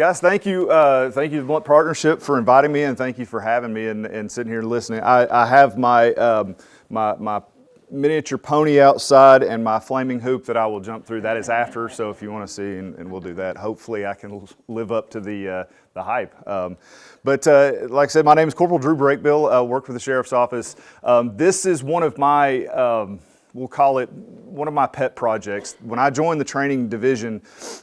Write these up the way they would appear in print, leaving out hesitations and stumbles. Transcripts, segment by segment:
Guys, thank you to the Blount Partnership for inviting me, and thank you for having me and sitting here and listening. I have my my miniature pony outside and my flaming hoop that I will jump through. That is after, so if you want to see, and we'll do that. Hopefully I can live up to the hype. But like I said, my name is Corporal Drew Brakebill. I work for the Sheriff's Office. This is one of my, we'll call it one of my pet projects. When I joined the training division,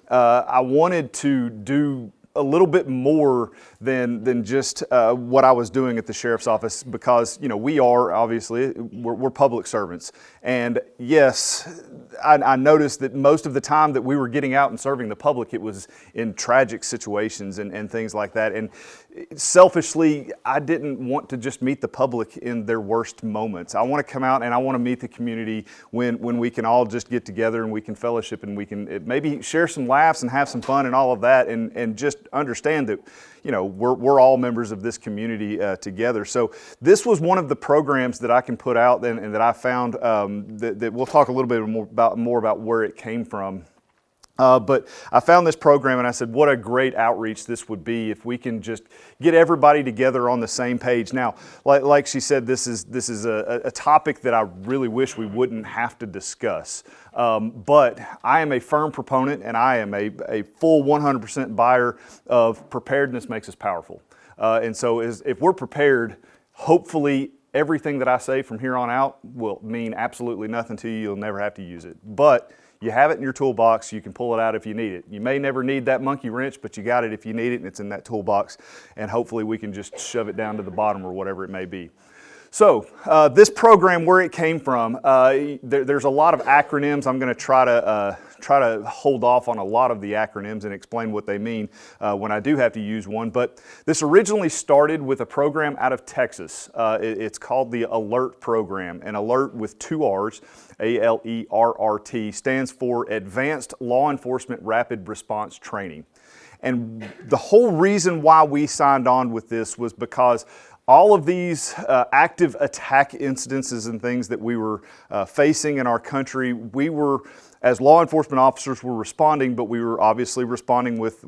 I wanted to do a little bit more than just what I was doing at the Sheriff's Office, because, you know, we are obviously, we're public servants. And yes, I noticed that most of the time that we were getting out and serving the public, it was in tragic situations and things like that. And selfishly, I didn't want to just meet the public in their worst moments. I want to come out and I want to meet the community when we can all just get together and we can fellowship and we can maybe share some laughs and have some fun and all of that, and just understand that, you know, we're all members of this community together. So this was one of the programs that I can put out and that I found that we'll talk a little bit more about where it came from. But I found this program and I said, what a great outreach this would be if we can just get everybody together on the same page. Now, like she said, this is a topic that I really wish we wouldn't have to discuss. But I am a firm proponent, and I am a full 100% buyer of preparedness makes us powerful. And so if we're prepared, hopefully everything that I say from here on out will mean absolutely nothing to you. You'll never have to use it. But you have it in your toolbox. You can pull it out if you need it. You may never need that monkey wrench, but you got it if you need it, and it's in that toolbox. And hopefully we can just shove it down to the bottom or whatever it may be. So this program, where it came from, there's a lot of acronyms. I'm going to try to hold off on a lot of the acronyms and explain what they mean when I do have to use one. But this originally started with a program out of Texas. It's called the ALERRT program, and ALERRT with 2 R's, ALERRT, stands for Advanced Law Enforcement Rapid Response Training. And the whole reason why we signed on with this was because all of these active attack incidences and things that we were facing in our country, we were, as law enforcement officers, were responding, but we were obviously responding with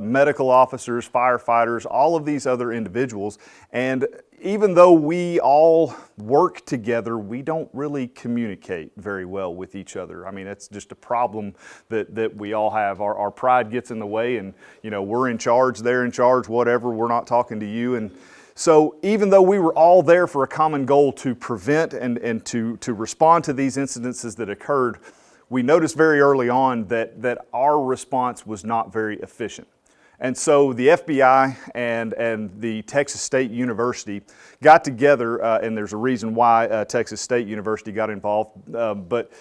medical officers, firefighters, all of these other individuals. And even though we all work together, we don't really communicate very well with each other. I mean, it's just a problem that we all have. Our pride gets in the way, and, you know, we're in charge, they're in charge, whatever, we're not talking to you. And so even though we were all there for a common goal to prevent and to respond to these incidences that occurred, we noticed very early on that our response was not very efficient. And so the FBI and the Texas State University got together, and there's a reason why Texas State University got involved, but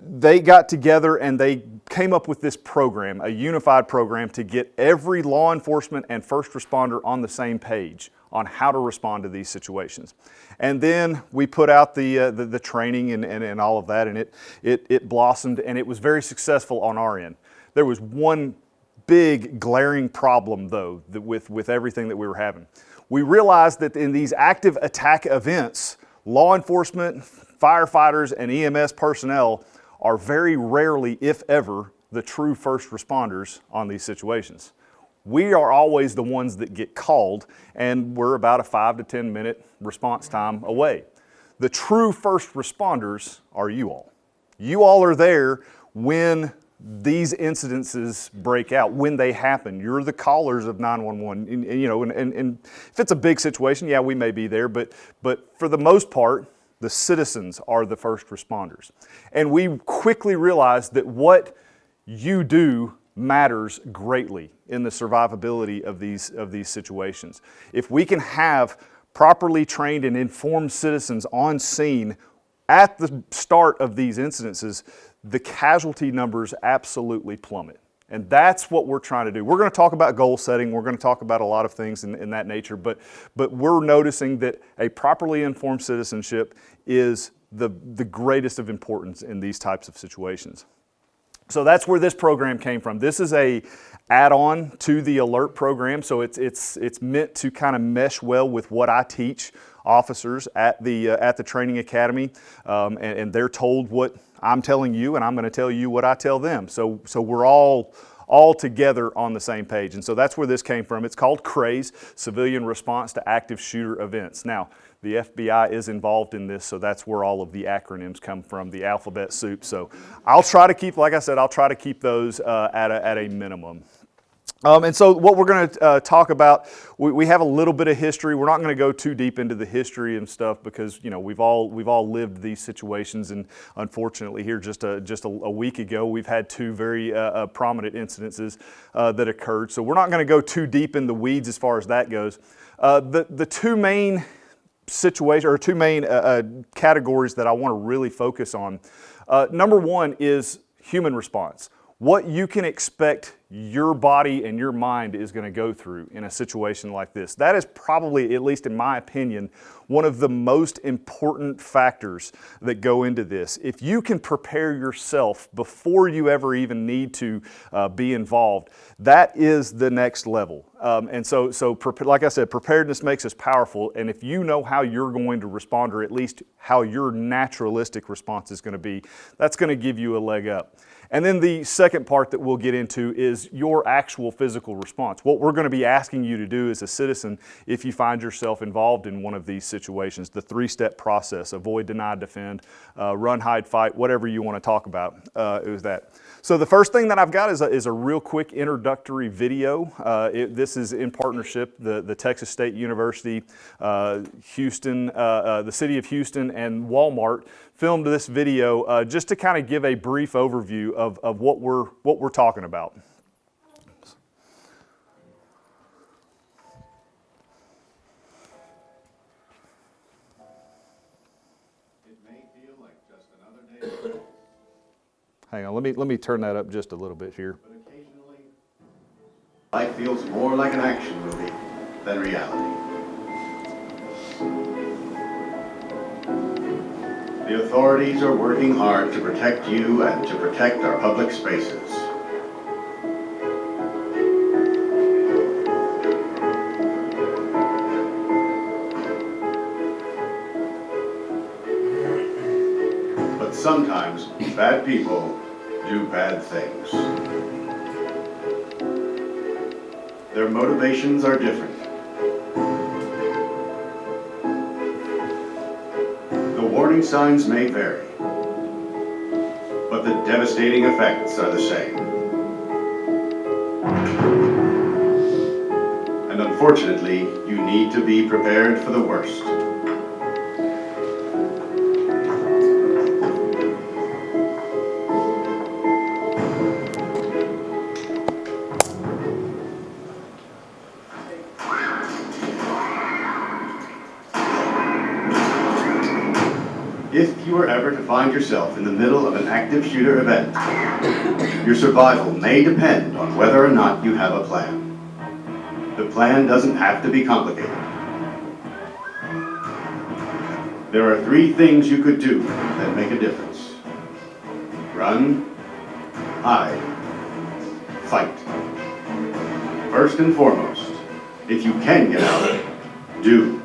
they got together and they came up with this program, a unified program to get every law enforcement and first responder on the same page on how to respond to these situations. And then we put out the training and all of that, and it blossomed, and it was very successful on our end. There was one big glaring problem, though, with everything that we were having. We realized that in these active attack events, law enforcement, firefighters, and EMS personnel are very rarely, if ever, the true first responders on these situations. We are always the ones that get called, and we're about a 5 to 10 minute response time away. The true first responders are you all. You all are there when these incidences break out, when they happen. You're the callers of 911. And you know, and if it's a big situation, yeah, we may be there, but for the most part, the citizens are the first responders. And we quickly realized that what you do matters greatly in the survivability of these situations. If we can have properly trained and informed citizens on scene at the start of these incidences, the casualty numbers absolutely plummet. And that's what we're trying to do. We're going to talk about goal setting. We're going to talk about a lot of things in that nature, but we're noticing that a properly informed citizenship is the greatest of importance in these types of situations. So that's where this program came from. This is a add-on to the ALERRT program, so it's meant to kind of mesh well with what I teach officers at the training academy, and they're told what I'm telling you, and I'm going to tell you what I tell them. So we're all all together on the same page. And so that's where this came from. It's called CRASE, Civilian Response to Active Shooter Events. Now, the FBI is involved in this, so that's where all of the acronyms come from, the alphabet soup. So I'll try to keep, like I said, I'll try to keep those at a minimum. And so what we're going to talk about, we have a little bit of history. We're not going to go too deep into the history and stuff because, you know, we've all lived these situations, and unfortunately here just a week ago we've had two very prominent incidences that occurred. So we're not going to go too deep in the weeds as far as that goes. The two main situations, or two main categories that I want to really focus on. Number one is human response. What you can expect your body and your mind is going to go through in a situation like this. That is probably, at least in my opinion, one of the most important factors that go into this. If you can prepare yourself before you ever even need to be involved, that is the next level. And so like I said, preparedness makes us powerful, and if you know how you're going to respond, or at least how your naturalistic response is going to be, that's going to give you a leg up. And then the second part that we'll get into is your actual physical response. What we're going to be asking you to do as a citizen if you find yourself involved in one of these situations, the three-step process: avoid, deny, defend, run, hide, fight, whatever you want to talk about. It was that. So the first thing that I've got is a real quick introductory video. This is in partnership, the Texas State University, Houston, the city of Houston, and Walmart filmed this video just to kind of give a brief overview of what we're talking about. It may feel like just another day. Hang on, let me turn that up just a little bit here. But occasionally, life feels more like an action movie than reality. The authorities are working hard to protect you and to protect our public spaces. But sometimes bad people do bad things. Their motivations are different. The warning signs may vary, but the devastating effects are the same. And unfortunately, you need to be prepared for the worst. If you were ever to find yourself in the middle of an active shooter event, your survival may depend on whether or not you have a plan. The plan doesn't have to be complicated. There are 3 things you could do that make a difference: run, hide, fight. First and foremost, if you can get out, do.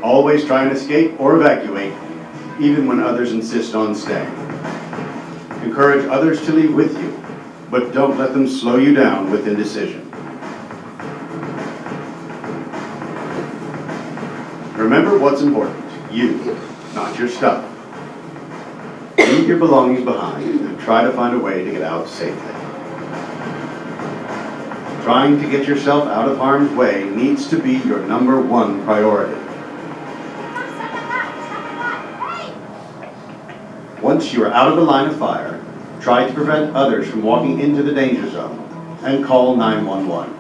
Always try and escape or evacuate, even when others insist on staying. Encourage others to leave with you, but don't let them slow you down with indecision. Remember what's important: you, not your stuff. Leave your belongings behind and try to find a way to get out safely. Trying to get yourself out of harm's way needs to be your #1 priority. Once you are out of the line of fire, try to prevent others from walking into the danger zone and call 911.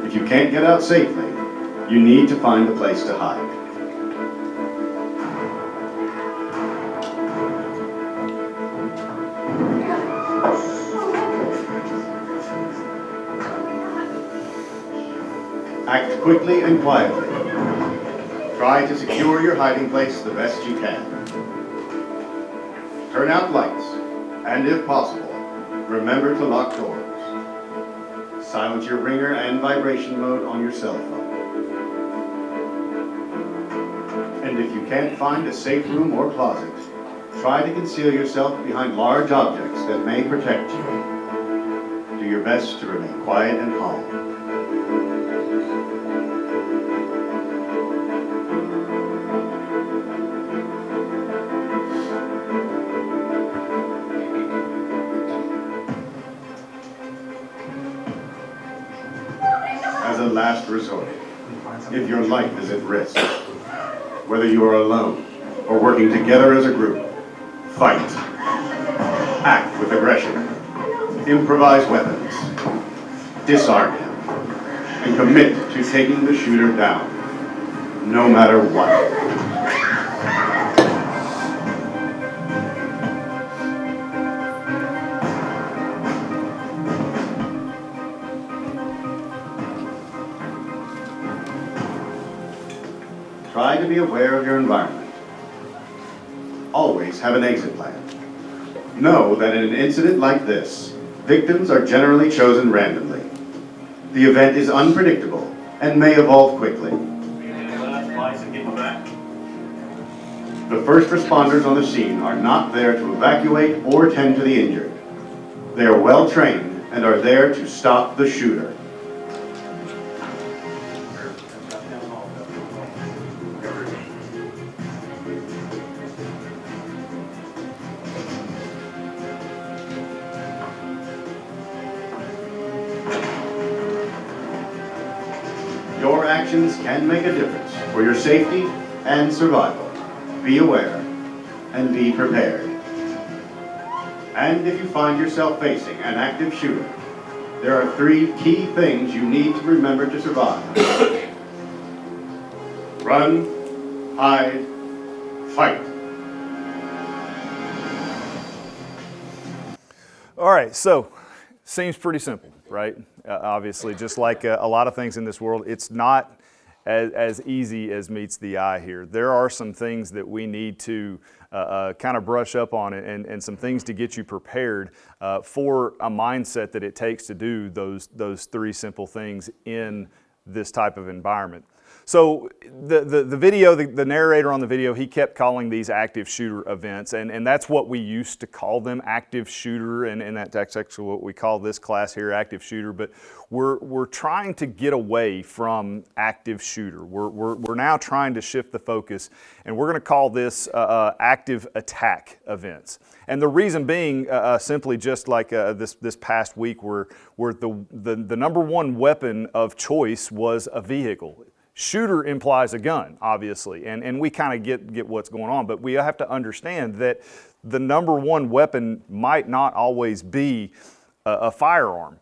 If you can't get out safely, you need to find a place to hide. Act quickly and quietly. Try to secure your hiding place the best you can. turn out lights, and if possible, remember to lock doors. Silence your ringer and vibration mode on your cell phone. And if you can't find a safe room or closet, try to conceal yourself behind large objects that may protect you. Do your best to remain quiet and calm. As a last resort, if your life is at risk, whether you are alone or working together as a group, fight. Act with aggression. Improvise weapons. Disarm him. And commit to taking the shooter down, no matter what. Try to be aware of your environment. Always have an exit plan. Know that in an incident like this, victims are generally chosen randomly. The event is unpredictable and may evolve quickly. The first responders on the scene are not there to evacuate or tend to the injured. They are well trained and are there to stop the shooter. Your actions can make a difference for your safety and survival. Be aware and be prepared. And if you find yourself facing an active shooter, there are 3 key things you need to remember to survive. Run, hide, fight. All right, so seems pretty simple, right? Obviously, just like a lot of things in this world, it's not as easy as meets the eye here. There are some things that we need to kind of brush up on and some things to get you prepared for a mindset that it takes to do those 3 simple things in this type of environment. So the video, the narrator on the video, he kept calling these active shooter events, and that's what we used to call them, active shooter, and that's actually what we call this class here, active shooter. But we're trying to get away from active shooter. We're now trying to shift the focus, and we're going to call this active attack events. And the reason being simply just like this past week, where the number one weapon of choice was a vehicle. Shooter implies a gun, obviously, and we kind of get what's going on, but we have to understand that the number one weapon might not always be a firearm.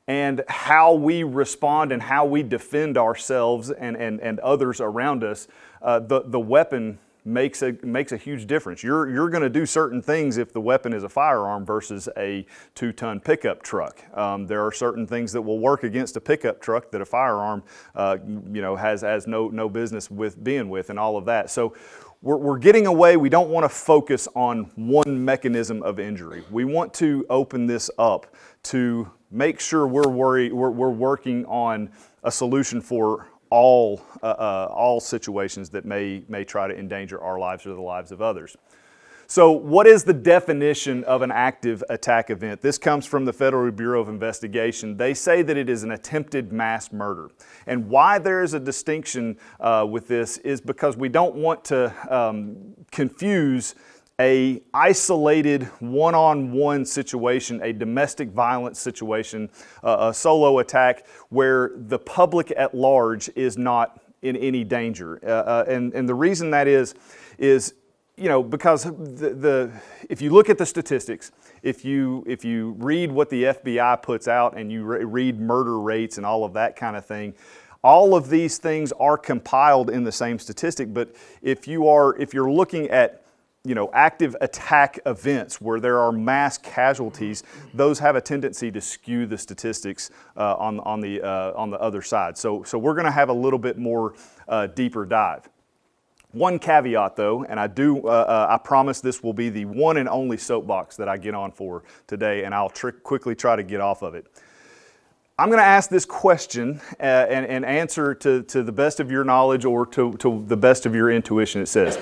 And how we respond and how we defend ourselves and others around us, the weapon makes a huge difference. You're going to do certain things if the weapon is a firearm versus a 2-ton pickup truck. There are certain things that will work against a pickup truck that a firearm, has no business with being with, and all of that. So we're getting away. We don't want to focus on one mechanism of injury. We want to open this up to make sure we're working on a solution for all situations that may try to endanger our lives or the lives of others. So what is the definition of an active attack event? This comes from the Federal Bureau of Investigation. They say that it is an attempted mass murder. And why there is a distinction with this is because we don't want to confuse a isolated one-on-one situation, a domestic violence situation, a solo attack where the public at large is not in any danger. And the reason that is because if you look at the statistics, if you read what the FBI puts out and you read murder rates and all of that kind of thing, all of these things are compiled in the same statistic. But if you're looking at active attack events where there are mass casualties, those have a tendency to skew the statistics on the other side. So we're going to have a little bit more deeper dive. One caveat though, and I promise this will be the one and only soapbox that I get on for today, and I'll quickly try to get off of it. I'm going to ask this question and answer to the best of your knowledge or to the best of your intuition. It says,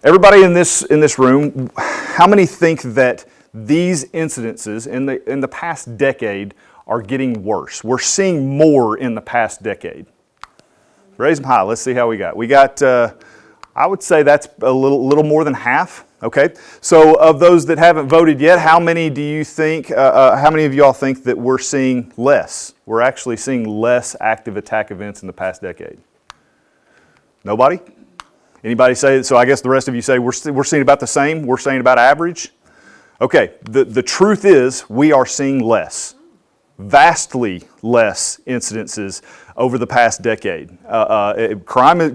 everybody in this room, how many think that these incidences in the past decade are getting worse? We're seeing more in the past decade. Raise them high. Let's see how we got. We got, I would say that's a little more than half. Okay. So of those that haven't voted yet, how many do you think, how many of y'all think that we're seeing less? We're actually seeing less active attack events in the past decade. Nobody? Anybody say, so I guess the rest of you say we're seeing about the same? We're saying about average? Okay. The truth is we are seeing less. Vastly less incidences over the past decade. Violent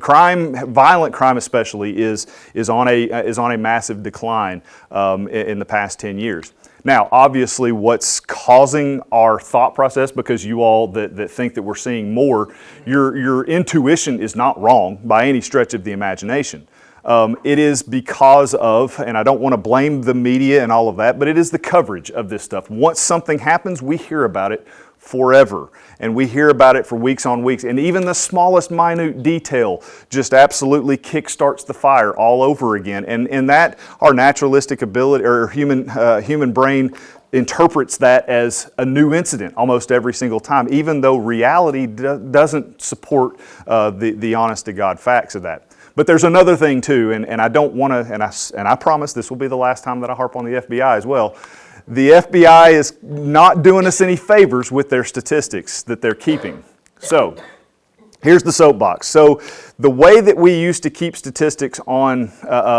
crime especially, is on a massive decline in the past 10 years. Now, obviously, what's causing our thought process, because you all that think that we're seeing more, your intuition is not wrong by any stretch of the imagination. It is because of, and I don't want to blame the media and all of that, but it is the coverage of this stuff. Once something happens, we hear about it forever. And we hear about it for weeks on weeks. And even the smallest minute detail just absolutely kickstarts the fire all over again. And in that, our naturalistic ability, or human brain, interprets that as a new incident almost every single time, even though reality doesn't support the honest-to-God facts of that. But there's another thing too, and I don't want to, and I promise this will be the last time that I harp on the FBI as well. The FBI is not doing us any favors with their statistics that they're keeping. So, here's the soapbox. So, the way that we used to keep statistics on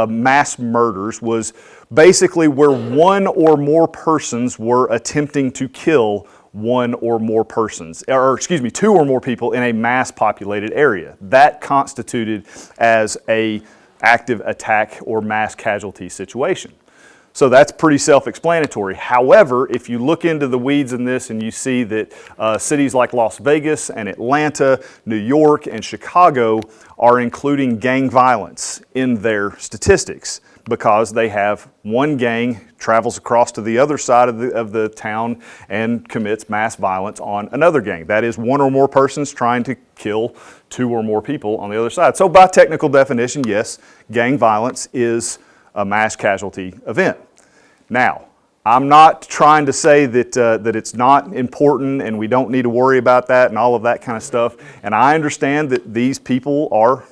mass murders was basically where one or more persons were attempting to kill one or more persons, or excuse me, two or more people in a mass populated area. That constituted as a active attack or mass casualty situation. So that's pretty self-explanatory. However, if you look into the weeds in this and you see that cities like Las Vegas and Atlanta, New York, and Chicago are including gang violence in their statistics because they have one gang travels across to the other side of the town and commits mass violence on another gang. That is one or more persons trying to kill two or more people on the other side. So by technical definition, yes, gang violence is a mass casualty event. Now, I'm not trying to say that it's not important and we don't need to worry about that and all of that kind of stuff. And I understand that these people are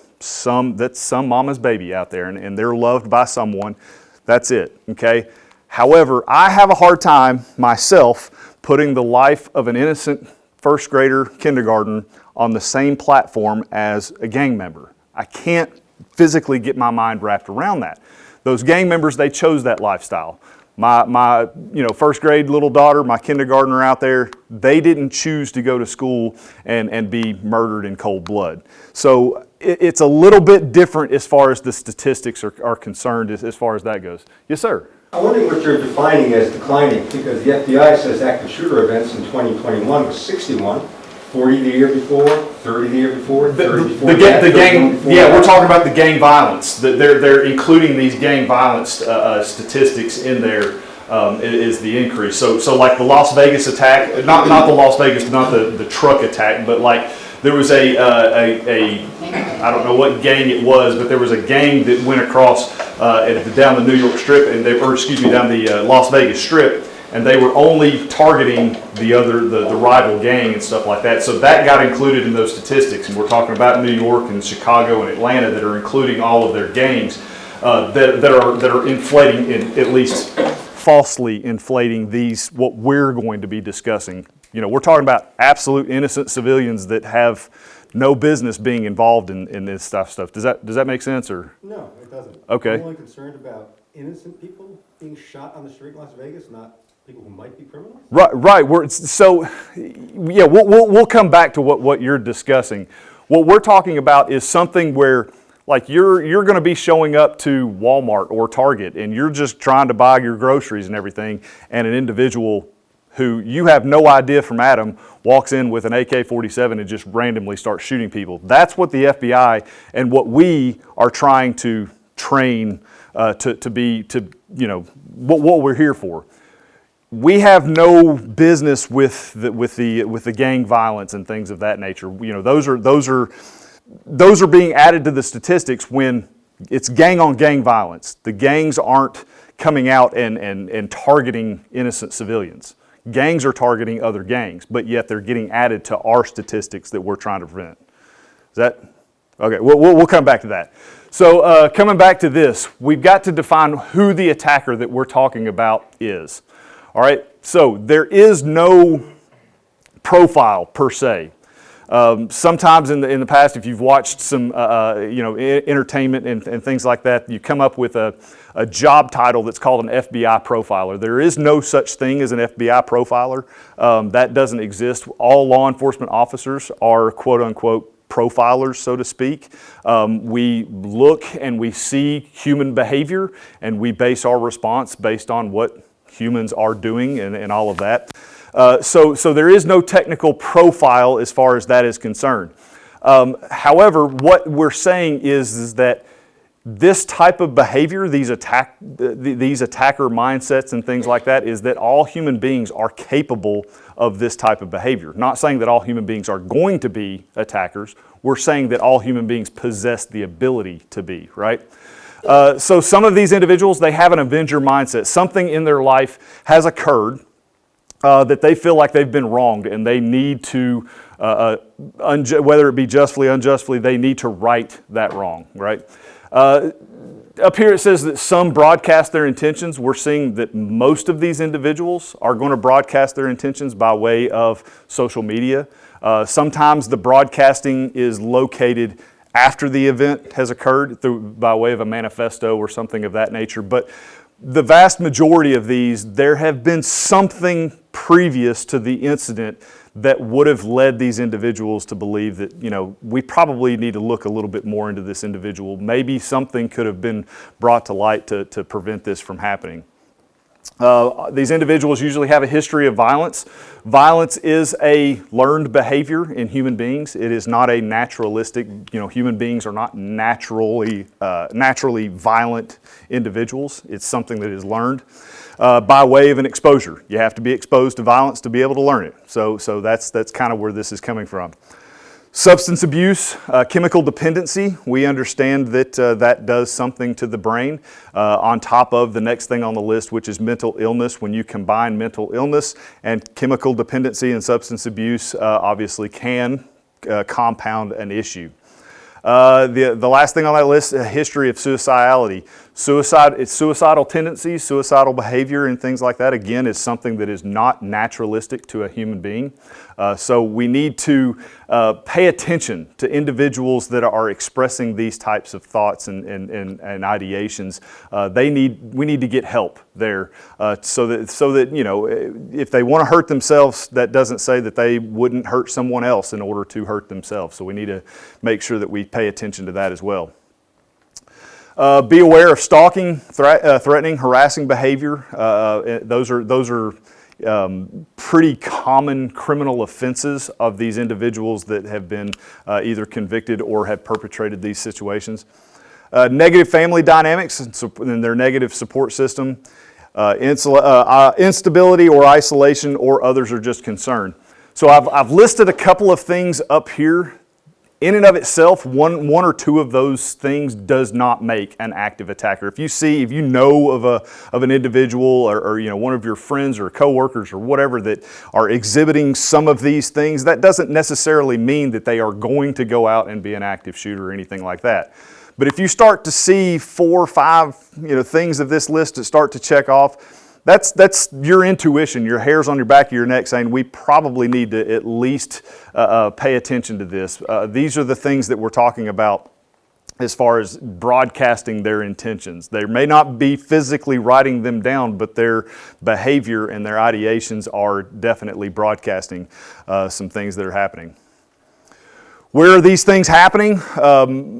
that's some mama's baby out there and they're loved by someone. That's it, okay? However, I have a hard time myself putting the life of an innocent first grader, kindergarten, on the same platform as a gang member. I can't physically get my mind wrapped around that. Those gang members, they chose that lifestyle. My first grade little daughter, my kindergartner out there, they didn't choose to go to school and be murdered in cold blood. So it's a little bit different as far as the statistics are concerned as far as that goes. Yes, sir? I wonder what you're defining as declining, because the FBI says active shooter events in 2021 was 61. 40 the year before, 30 the year before, 30 before the gang. Yeah, we're talking about the gang violence. They're including these gang violence statistics in there. Is the increase. So like the Las Vegas attack, not the Las Vegas, not the truck attack, but like there was a I don't know what gang it was, but there was a gang that went across down the New York Strip down the Las Vegas Strip. And they were only targeting the rival gang and stuff like that. So that got included in those statistics. And we're talking about New York and Chicago and Atlanta that are including all of their gangs that are inflating, at least falsely inflating what we're going to be discussing. You know, we're talking about absolute innocent civilians that have no business being involved in this stuff. Does that make sense or? No, it doesn't. Okay. I'm only concerned about innocent people being shot on the street in Las Vegas, not people who might be criminals? Right. We'll come back to what you're discussing. What we're talking about is something where, like, you're going to be showing up to Walmart or Target, and you're just trying to buy your groceries and everything, and an individual who you have no idea from Adam walks in with an AK-47 and just randomly starts shooting people. That's what the FBI and what we are trying to train what we're here for. We have no business with the gang violence and things of that nature. Those are being added to the statistics when it's gang on gang violence. The gangs aren't coming out and targeting innocent civilians. Gangs are targeting other gangs, but yet they're getting added to our statistics that we're trying to prevent. Is that okay? We'll come back to that. So coming back to this, we've got to define who the attacker that we're talking about is. All right, so there is no profile per se. Sometimes in the past, if you've watched some entertainment and things like that, you come up with a job title that's called an FBI profiler. There is no such thing as an FBI profiler. That doesn't exist. All law enforcement officers are quote unquote profilers, so to speak. We look and we see human behavior, and we base our response based on what humans are doing and all of that. So there is no technical profile as far as that is concerned. However, what we're saying is that this type of behavior, these attacker mindsets and things like that, is that all human beings are capable of this type of behavior. Not saying that all human beings are going to be attackers. We're saying that all human beings possess the ability to be, right? So some of these individuals, they have an avenger mindset. Something in their life has occurred that they feel like they've been wronged, and they need to, whether it be justly, unjustly, they need to right that wrong, right? Up here it says that some broadcast their intentions. We're seeing that most of these individuals are going to broadcast their intentions by way of social media. Sometimes the broadcasting is located after the event has occurred by way of a manifesto or something of that nature. But the vast majority of these, there have been something previous to the incident that would have led these individuals to believe that, we probably need to look a little bit more into this individual. Maybe something could have been brought to light to prevent this from happening. These individuals usually have a history of violence. Violence is a learned behavior in human beings. It is not a naturalistic, human beings are not naturally violent individuals. It's something that is learned by way of an exposure. You have to be exposed to violence to be able to learn it. So that's kind of where this is coming from. Substance abuse, chemical dependency, we understand that that does something to the brain on top of the next thing on the list, which is mental illness. When you combine mental illness and chemical dependency and substance abuse, obviously can compound an issue. The last thing on that list, a history of suicidality. Suicidal tendencies, suicidal behavior and things like that, again, is something that is not naturalistic to a human being. So we need to pay attention to individuals that are expressing these types of thoughts and ideations. We need to get help there so that if they want to hurt themselves, that doesn't say that they wouldn't hurt someone else in order to hurt themselves. So we need to make sure that we pay attention to that as well. Be aware of stalking, threatening, harassing behavior. Those are pretty common criminal offenses of these individuals that have been either convicted or have perpetrated these situations. Negative family dynamics and their negative support system. Instability or isolation, or others are just concern. So I've listed a couple of things up here. In and of itself, one or two of those things does not make an active attacker. If you know of an individual or one of your friends or coworkers or whatever that are exhibiting some of these things, that doesn't necessarily mean that they are going to go out and be an active shooter or anything like that. But if you start to see 4 or 5 things of this list that start to check off, that's your intuition, your hairs on your back of your neck saying we probably need to at least pay attention to this. These are the things that we're talking about as far as broadcasting their intentions. They may not be physically writing them down, but their behavior and their ideations are definitely broadcasting some things that are happening. Where are these things happening?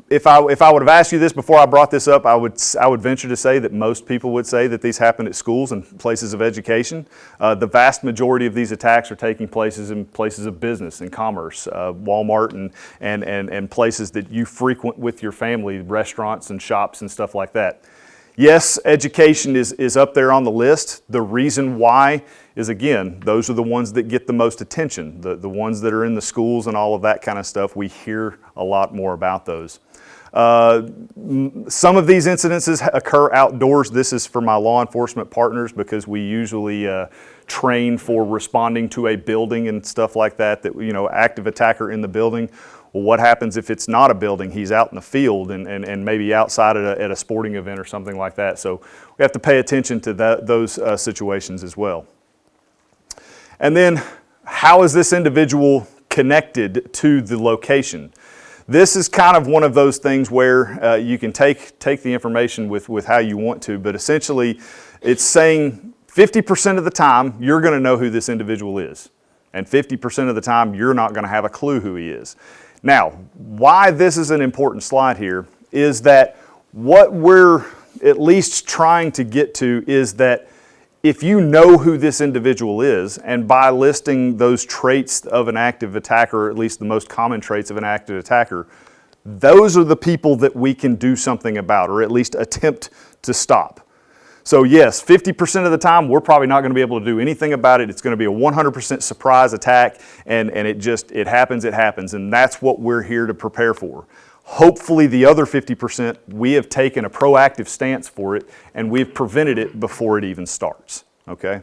If I would have asked you this before I brought this up, I would venture to say that most people would say that these happen at schools and places of education. The vast majority of these attacks are taking place in places of business and commerce, Walmart and places that you frequent with your family, restaurants and shops and stuff like that. Yes, education is up there on the list. The reason why is, again, those are the ones that get the most attention. The ones that are in the schools and all of that kind of stuff, we hear a lot more about those. Some of these incidences occur outdoors. This is for my law enforcement partners because we usually train for responding to a building and stuff like that, active attacker in the building. Well, what happens if it's not a building? He's out in the field and maybe outside at a sporting event or something like that. So we have to pay attention to those situations as well. And then, how is this individual connected to the location? This is kind of one of those things where you can take the information with how you want to, but essentially it's saying 50% of the time you're going to know who this individual is, and 50% of the time you're not going to have a clue who he is. Now, why this is an important slide here is that what we're at least trying to get to is that if you know who this individual is, and by listing those traits of an active attacker, or at least the most common traits of an active attacker, those are the people that we can do something about, or at least attempt to stop. So yes, 50% of the time, we're probably not going to be able to do anything about it. It's going to be a 100% surprise attack, and it happens, and that's what we're here to prepare for. Hopefully the other 50%, we have taken a proactive stance for it, and we've prevented it before it even starts, okay?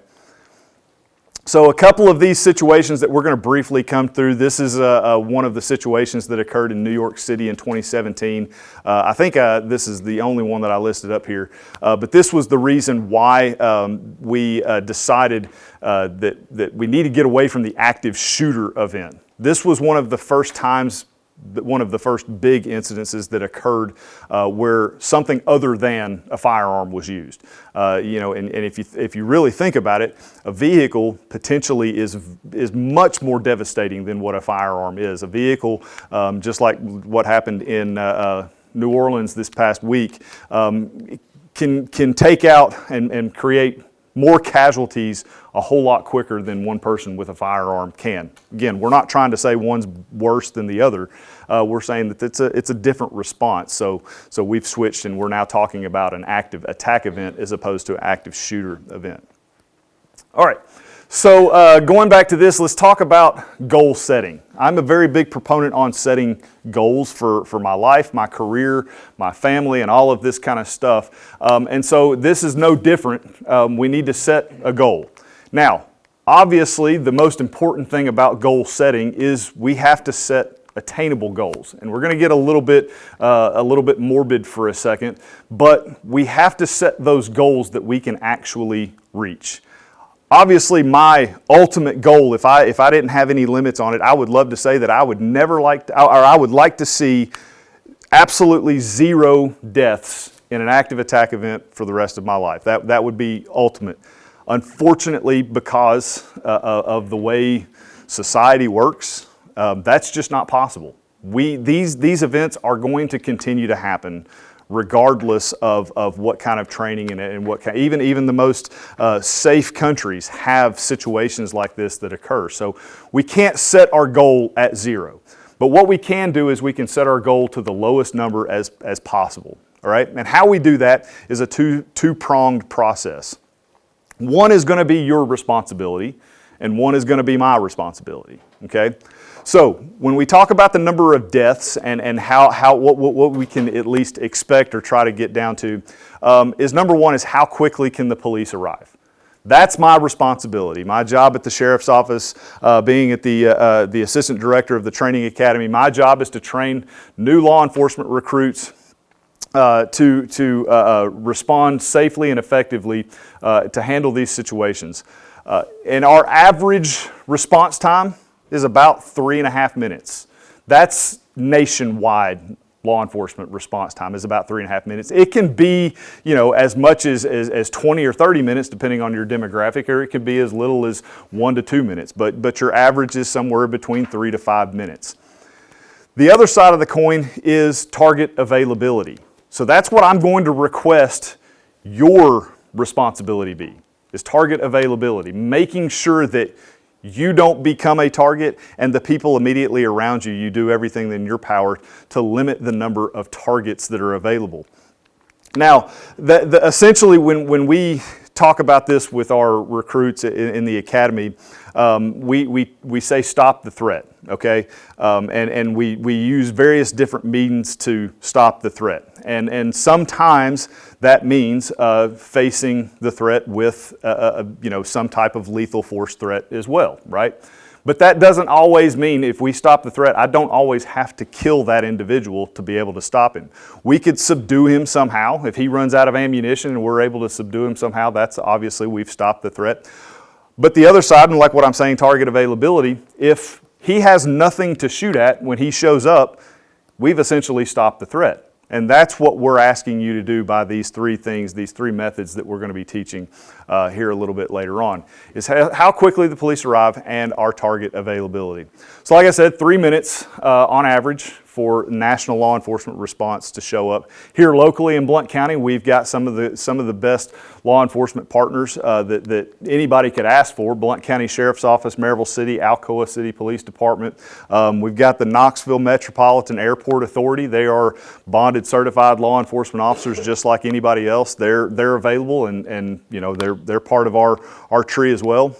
So a couple of these situations that we're going to briefly come through. This is one of the situations that occurred in New York City in 2017. I think this is the only one that I listed up here. But this was the reason why we decided that we need to get away from the active shooter event. This was one of the first times, one of the first big incidences that occurred where something other than a firearm was used. And if you really think about it, a vehicle potentially is much more devastating than what a firearm is. A vehicle, just like what happened in New Orleans this past week, can take out and create more casualties a whole lot quicker than one person with a firearm can. Again, we're not trying to say one's worse than the other. We're saying that it's a different response. So we've switched, and we're now talking about an active attack event as opposed to an active shooter event. All right. So going back to this, let's talk about goal setting. I'm a very big proponent on setting goals for my life, my career, my family, and all of this kind of stuff. And so this is no different. We need to set a goal. Now, obviously, the most important thing about goal setting is we have to set attainable goals. And we're going to get a little bit morbid for a second, but we have to set those goals that we can actually reach. Obviously, my ultimate goal, if I didn't have any limits on it, I would love to say that I would like to see absolutely 0 deaths in an active attack event for the rest of my life. That would be ultimate. Unfortunately, because of the way society works, that's just not possible. These events are going to continue to happen regardless of what kind of training and what kind, even the most safe countries have situations like this that occur. So we can't set our goal at 0. But what we can do is we can set our goal to the lowest number as possible. All right? And how we do that is a two-pronged process. One is going to be your responsibility, and one is going to be my responsibility. Okay? So when we talk about the number of deaths and what we can at least expect or try to get down to, is number one is how quickly can the police arrive. That's my responsibility. My job at the sheriff's office, being at the assistant director of the training academy, my job is to train new law enforcement recruits to respond safely and effectively to handle these situations. And our average response time is about 3.5 minutes. That's nationwide. Law enforcement response time is about 3.5 minutes. It can be, as much as 20 or 30 minutes, depending on your demographic, or it could be as little as 1 to 2 minutes. But your average is somewhere between 3 to 5 minutes. The other side of the coin is target availability. So that's what I'm going to request your responsibility be, is target availability, making sure that you don't become a target and the people immediately around you, you do everything in your power to limit the number of targets that are available. Now, essentially when we talk about this with our recruits in the academy, we say stop the threat, okay? And we use various different means to stop the threat. And sometimes that means facing the threat with some type of lethal force threat as well, right? But that doesn't always mean if we stop the threat, I don't always have to kill that individual to be able to stop him. We could subdue him somehow. If he runs out of ammunition and we're able to subdue him somehow, that's obviously we've stopped the threat. But the other side, and like what I'm saying, target availability, if he has nothing to shoot at when he shows up, we've essentially stopped the threat. And that's what we're asking you to do by these three things, these three methods that we're going to be teaching here a little bit later on, is how quickly the police arrive and our target availability. So like I said, 3 minutes on average for national law enforcement response to show up. Here locally in Blount County, we've got some of the best law enforcement partners that anybody could ask for. Blount County Sheriff's Office, Maryville City, Alcoa City Police Department. We've got the Knoxville Metropolitan Airport Authority. They are bonded, certified law enforcement officers just like anybody else. They're available and they're part of our tree as well.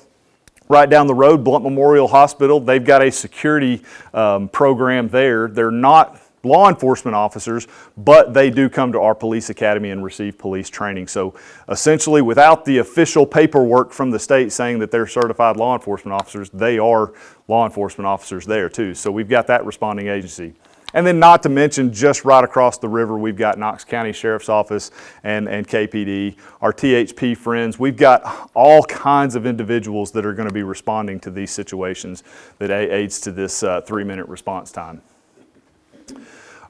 Right down the road, Blount Memorial Hospital, they've got a security program there. They're not law enforcement officers, but they do come to our police academy and receive police training. So essentially, without the official paperwork from the state saying that they're certified law enforcement officers, they are law enforcement officers there too. So we've got that responding agency. And then not to mention, just right across the river, we've got Knox County Sheriff's Office and KPD, our THP friends. We've got all kinds of individuals that are going to be responding to these situations that aids to this 3-minute response time.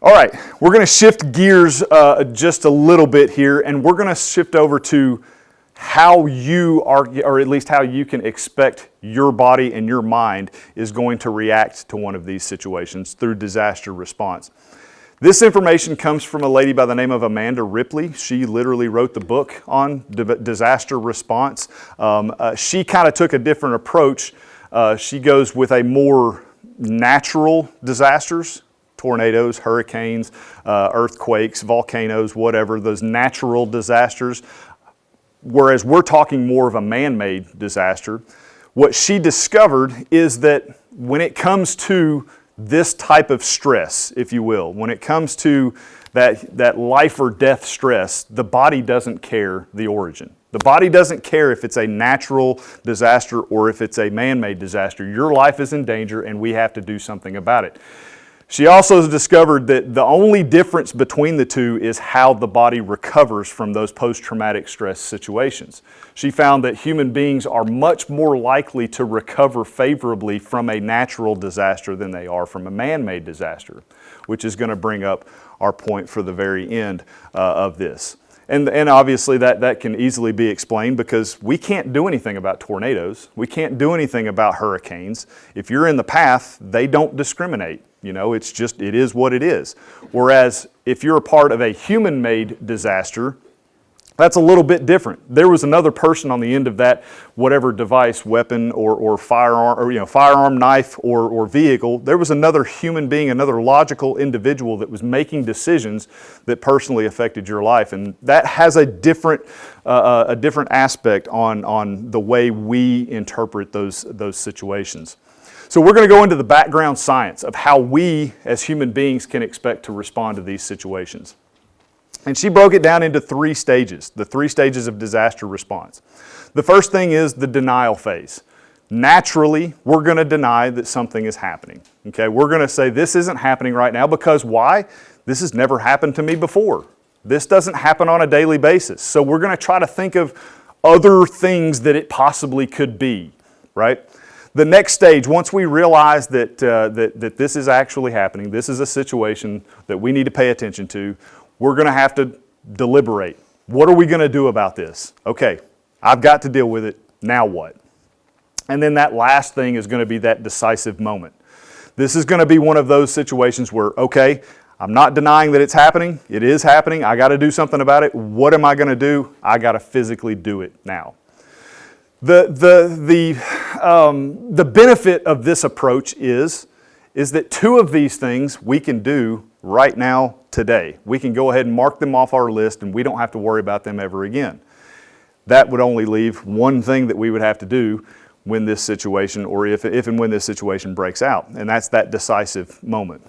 All right, we're going to shift gears just a little bit here, and we're going to shift over to how you are, or at least how you can expect your body and your mind is going to react to one of these situations through disaster response. This information comes from a lady by the name of Amanda Ripley. She literally wrote the book on disaster response. She kind of took a different approach. She goes with a more natural disasters, tornadoes, hurricanes, earthquakes, volcanoes, whatever, those natural disasters. Whereas we're talking more of a man-made disaster. What she discovered is that when it comes to this type of stress, if you will, when it comes to that life or death stress, the body doesn't care the origin. The body doesn't care if it's a natural disaster or if it's a man-made disaster. Your life is in danger and we have to do something about it. She also discovered that the only difference between the two is how the body recovers from those post-traumatic stress situations. She found that human beings are much more likely to recover favorably from a natural disaster than they are from a man-made disaster, which is going to bring up our point for the very end of this. And obviously that can easily be explained because we can't do anything about tornadoes. We can't do anything about hurricanes. If you're in the path, they don't discriminate. You know, it is what it is. Whereas if you're a part of a human-made disaster, that's a little bit different. There was another person on the end of that, whatever device, weapon or firearm, or firearm, knife or vehicle. There was another human being, another logical individual that was making decisions that personally affected your life, and that has a different aspect on the way we interpret those situations. So we're going to go into the background science of how we as human beings can expect to respond to these situations. And she broke it down into 3 stages, the 3 stages of disaster response. The first thing is the denial phase. Naturally, we're going to deny that something is happening. Okay, we're going to say this isn't happening right now because why? This has never happened to me before. This doesn't happen on a daily basis. So we're going to try to think of other things that it possibly could be, right? The next stage, once we realize that this is actually happening, this is a situation that we need to pay attention to, we're going to have to deliberate. What are we going to do about this? Okay, I've got to deal with it. Now what? And then that last thing is going to be that decisive moment. This is going to be one of those situations where, okay, I'm not denying that it's happening. It is happening. I got to do something about it. What am I going to do? I got to physically do it now. The benefit of this approach is that two of these things we can do right now, today. We can go ahead and mark them off our list, and we don't have to worry about them ever again. That would only leave one thing that we would have to do when this situation, or if and when this situation breaks out, and that's that decisive moment.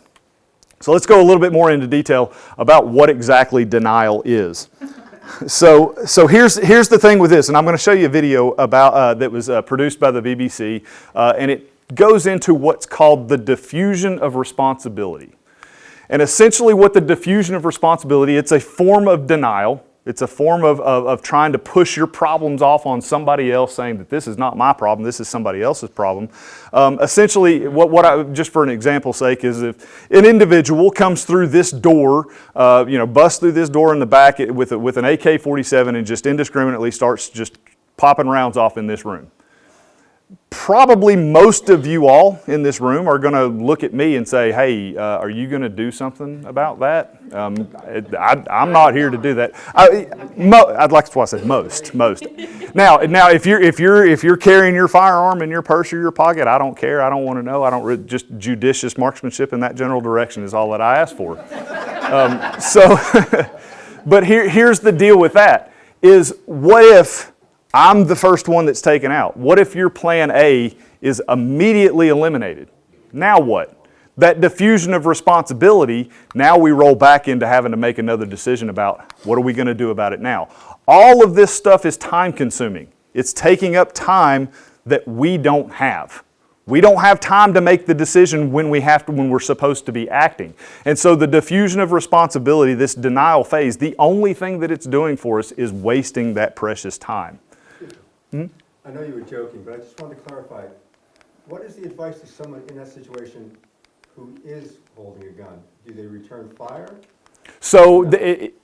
So let's go a little bit more into detail about what exactly denial is. So here's the thing with this, and I'm going to show you a video about that was produced by the BBC, and it goes into what's called the diffusion of responsibility. And essentially what the diffusion of responsibility, it's a form of denial. It's a form of trying to push your problems off on somebody else, saying that this is not my problem, this is somebody else's problem. Essentially, what I, just for an example's sake, is if an individual comes through this door, busts through this door in the back with an AK-47 and just indiscriminately starts just popping rounds off in this room. Probably most of you all in this room are going to look at me and say, hey, are you going to do something about that? I'm not here to do that. I'd like to say most. Now, if you're carrying your firearm in your purse or your pocket, I don't care. I don't want to know. Just judicious marksmanship in that general direction is all that I ask for. But here's the deal with that: is what if I'm the first one that's taken out? What if your plan A is immediately eliminated? Now what? That diffusion of responsibility, now we roll back into having to make another decision about what are we going to do about it now. All of this stuff is time consuming. It's taking up time that we don't have. We don't have time to make the decision when we're supposed to be acting. And so the diffusion of responsibility, this denial phase, the only thing that it's doing for us is wasting that precious time. I know you were joking, but I just wanted to clarify. What is the advice to someone in that situation who is holding a gun? Do they return fire? So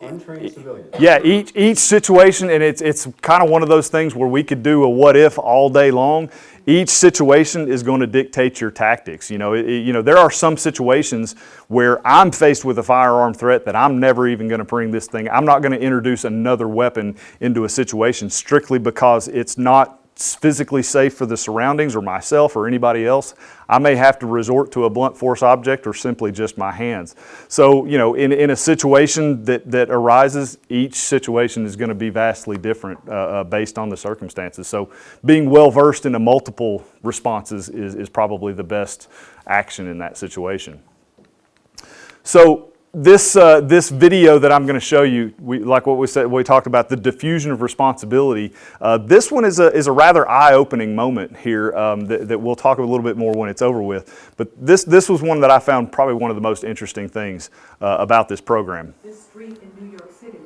untrained civilians. Yeah, each situation, and it's kind of one of those things where we could do a what if all day long. Each situation is going to dictate your tactics. There are some situations where I'm faced with a firearm threat that I'm never even going to bring this thing. I'm not going to introduce another weapon into a situation strictly because it's not physically safe for the surroundings or myself or anybody else. I may have to resort to a blunt force object or simply just my hands. So, in a situation that arises, each situation is going to be vastly different based on the circumstances. So being well versed in multiple responses is probably the best action in that situation. So this video that I'm going to show you, like what we said, we talked about the diffusion of responsibility. This one is a rather eye-opening moment here that we'll talk a little bit more when it's over with. But this was one that I found probably one of the most interesting things about this program. This street in New York City,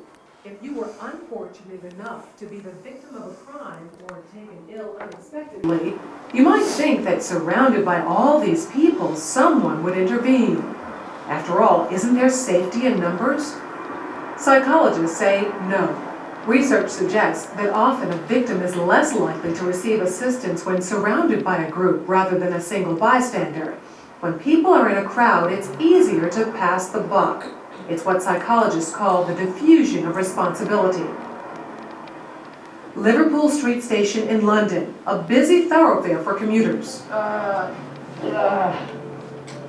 if you were unfortunate enough to be the victim of a crime or taken ill unexpectedly, you might think that surrounded by all these people, someone would intervene. After all, isn't there safety in numbers? Psychologists say no. Research suggests that often a victim is less likely to receive assistance when surrounded by a group rather than a single bystander. When people are in a crowd, it's easier to pass the buck. It's what psychologists call the diffusion of responsibility. Liverpool Street Station in London, a busy thoroughfare for commuters.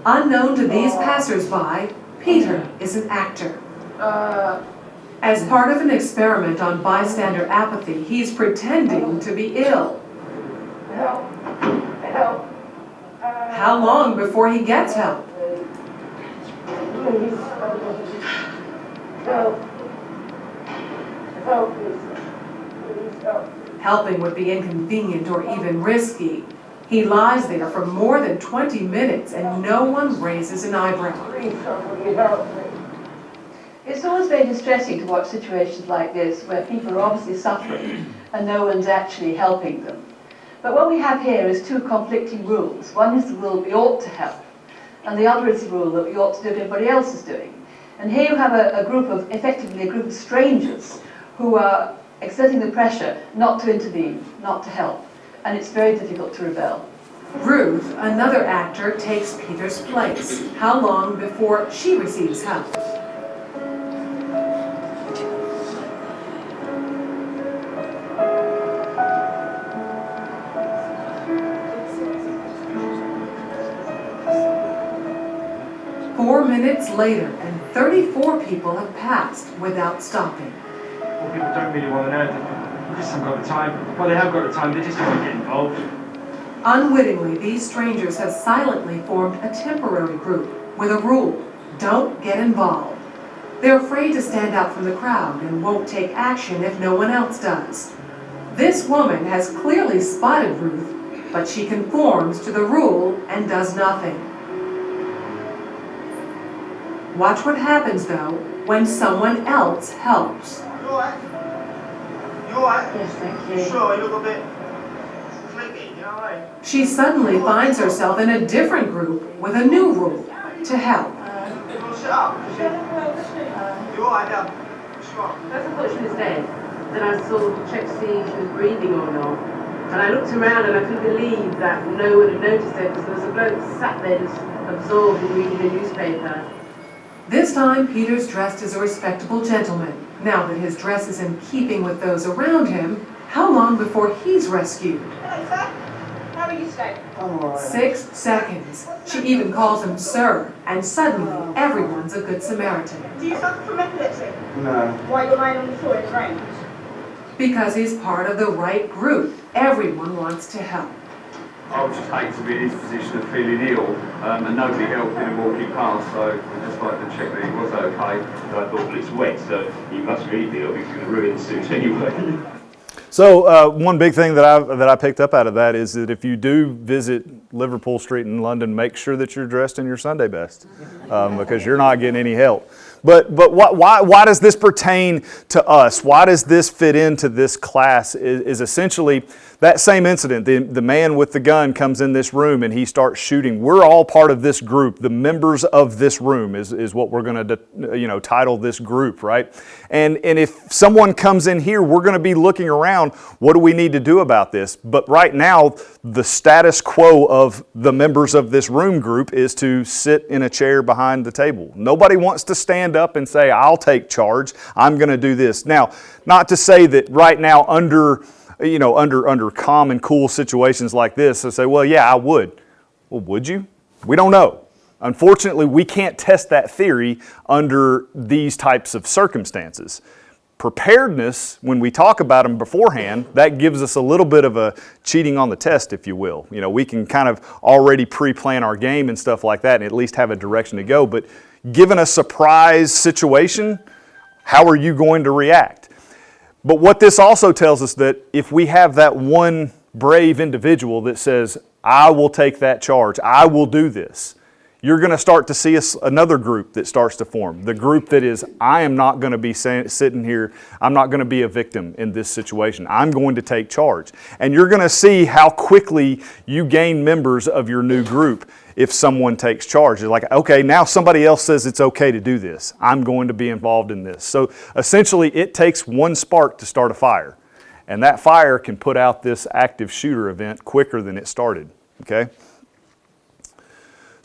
Unknown to these passers-by, Peter is an actor. As part of an experiment on bystander apathy, he's pretending to be ill. Help! Help! How long before he gets help? Please. Help! Help! Please help! Helping would be inconvenient or even risky. He lies there for more than 20 minutes and no one raises an eyebrow. Please, somebody help me. It's always very distressing to watch situations like this where people are obviously suffering and no one's actually helping them. But what we have here is two conflicting rules. One is the rule we ought to help, and the other is the rule that we ought to do what everybody else is doing. And here you have effectively a group of strangers who are exerting the pressure not to intervene, not to help. And it's very difficult to rebel. Ruth, another actor, takes Peter's place. How long before she receives help? Four minutes later, and 34 people have passed without stopping. Well, people don't really want to know. They just haven't got the time. Well, they have got the time, they just don't want to get involved. Unwittingly, these strangers have silently formed a temporary group with a rule: don't get involved. They're afraid to stand out from the crowd and won't take action if no one else does. This woman has clearly spotted Ruth, but she conforms to the rule and does nothing. Watch what happens, though, when someone else helps. You alright? You alright? Yes, thank you. Sure, you look a bit flaky, you know what I mean? She suddenly finds herself in a different group with a new rule: to help. You want to sit up? You alright, yeah? What's wrong? First I thought she was dead. Then I sort of checked to see if she was breathing or not. And I looked around and I couldn't believe that no one had noticed her because there was a bloke sat there just absorbed in reading a newspaper. This time, Peter's dressed as a respectable gentleman. Now that his dress is in keeping with those around him, how long before he's rescued? Hello, sir. How are you today? 6 seconds. She even calls him sir, and suddenly everyone's a good Samaritan. Do you suffer from epilepsy? No. Why are you lying on the floor in the rain? Because he's part of the right group. Everyone wants to help. I would just hate to be in his position of feeling ill and nobody helping him walking past, so I'd just like to check that he was okay. So I thought, well, it's wet, so he must really be ill because he's going to ruin the suit anyway. So one big thing that I picked up out of that is that if you do visit Liverpool Street in London, make sure that you're dressed in your Sunday best, because you're not getting any help. But why does this pertain to us? Why does this fit into this class? Is essentially that same incident. The man with the gun comes in this room and he starts shooting. We're all part of this group. The members of this room is what we're going to title this group, right? And if someone comes in here, we're going to be looking around. What do we need to do about this? But right now, the status quo of the members of this room group is to sit in a chair behind the table. Nobody wants to stand up and say, I'll take charge. I'm going to do this. Now, not to say that right now under calm and cool situations like this, I say, well, yeah, I would. Well, would you? We don't know. Unfortunately, we can't test that theory under these types of circumstances. Preparedness, when we talk about them beforehand, that gives us a little bit of a cheating on the test, if you will. We can kind of already pre-plan our game and stuff like that and at least have a direction to go. But given a surprise situation, how are you going to react? But what this also tells us that if we have that one brave individual that says, I will take that charge, I will do this, you're going to start to see another group that starts to form. The group that is, I am not going to be sitting here, I'm not going to be a victim in this situation. I'm going to take charge. And you're going to see how quickly you gain members of your new group if someone takes charge. It's like, okay, now somebody else says it's okay to do this. I'm going to be involved in this. So essentially, it takes one spark to start a fire. And that fire can put out this active shooter event quicker than it started, okay?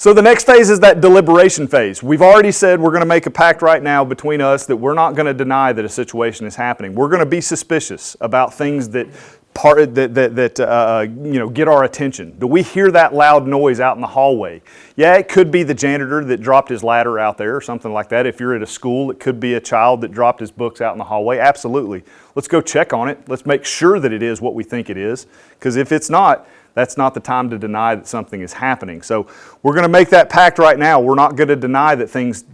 So the next phase is that deliberation phase. We've already said we're going to make a pact right now between us that we're not going to deny that a situation is happening. We're going to be suspicious about things that get our attention. Do we hear that loud noise out in the hallway? Yeah, it could be the janitor that dropped his ladder out there or something like that. If you're at a school, it could be a child that dropped his books out in the hallway. Absolutely. Let's go check on it. Let's make sure that it is what we think it is. Because if it's not, that's not the time to deny that something is happening. So we're going to make that pact right now. We're not going to deny that things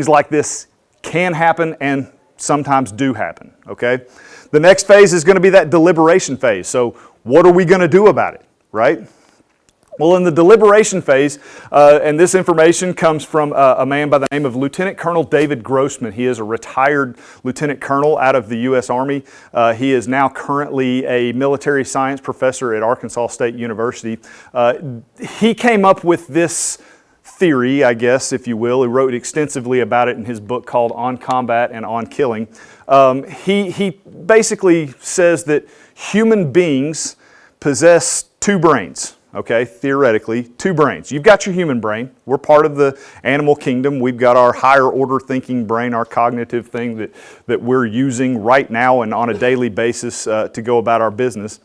like this can happen and sometimes do happen, okay? The next phase is going to be that deliberation phase. So what are we going to do about it, right? Well, in the deliberation phase, and this information comes from a man by the name of Lieutenant Colonel David Grossman. He is a retired lieutenant colonel out of the U.S. Army. He is now currently a military science professor at Arkansas State University. He came up with this theory, I guess, if you will. He wrote extensively about it in his book called On Combat and On Killing. He basically says that human beings possess two brains. okay, theoretically, 2 brains. You've got your human brain. We're part of the animal kingdom. We've got our higher order thinking brain, our cognitive thing that we're using right now and on a daily basis to go about our business.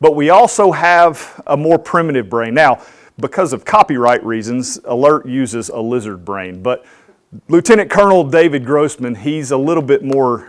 But we also have a more primitive brain. Now, because of copyright reasons, ALERRT uses a lizard brain, but Lieutenant Colonel David Grossman, he's a little bit more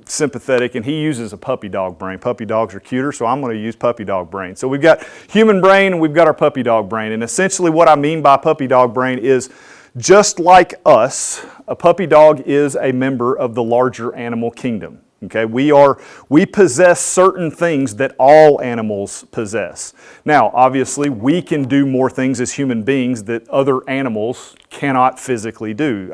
sympathetic, and he uses a puppy dog brain. Puppy dogs are cuter, so I'm going to use puppy dog brain. So we've got human brain and we've got our puppy dog brain. And essentially what I mean by puppy dog brain is just like us, a puppy dog is a member of the larger animal kingdom. Okay, we possess certain things that all animals possess. Now, obviously, we can do more things as human beings that other animals cannot physically do.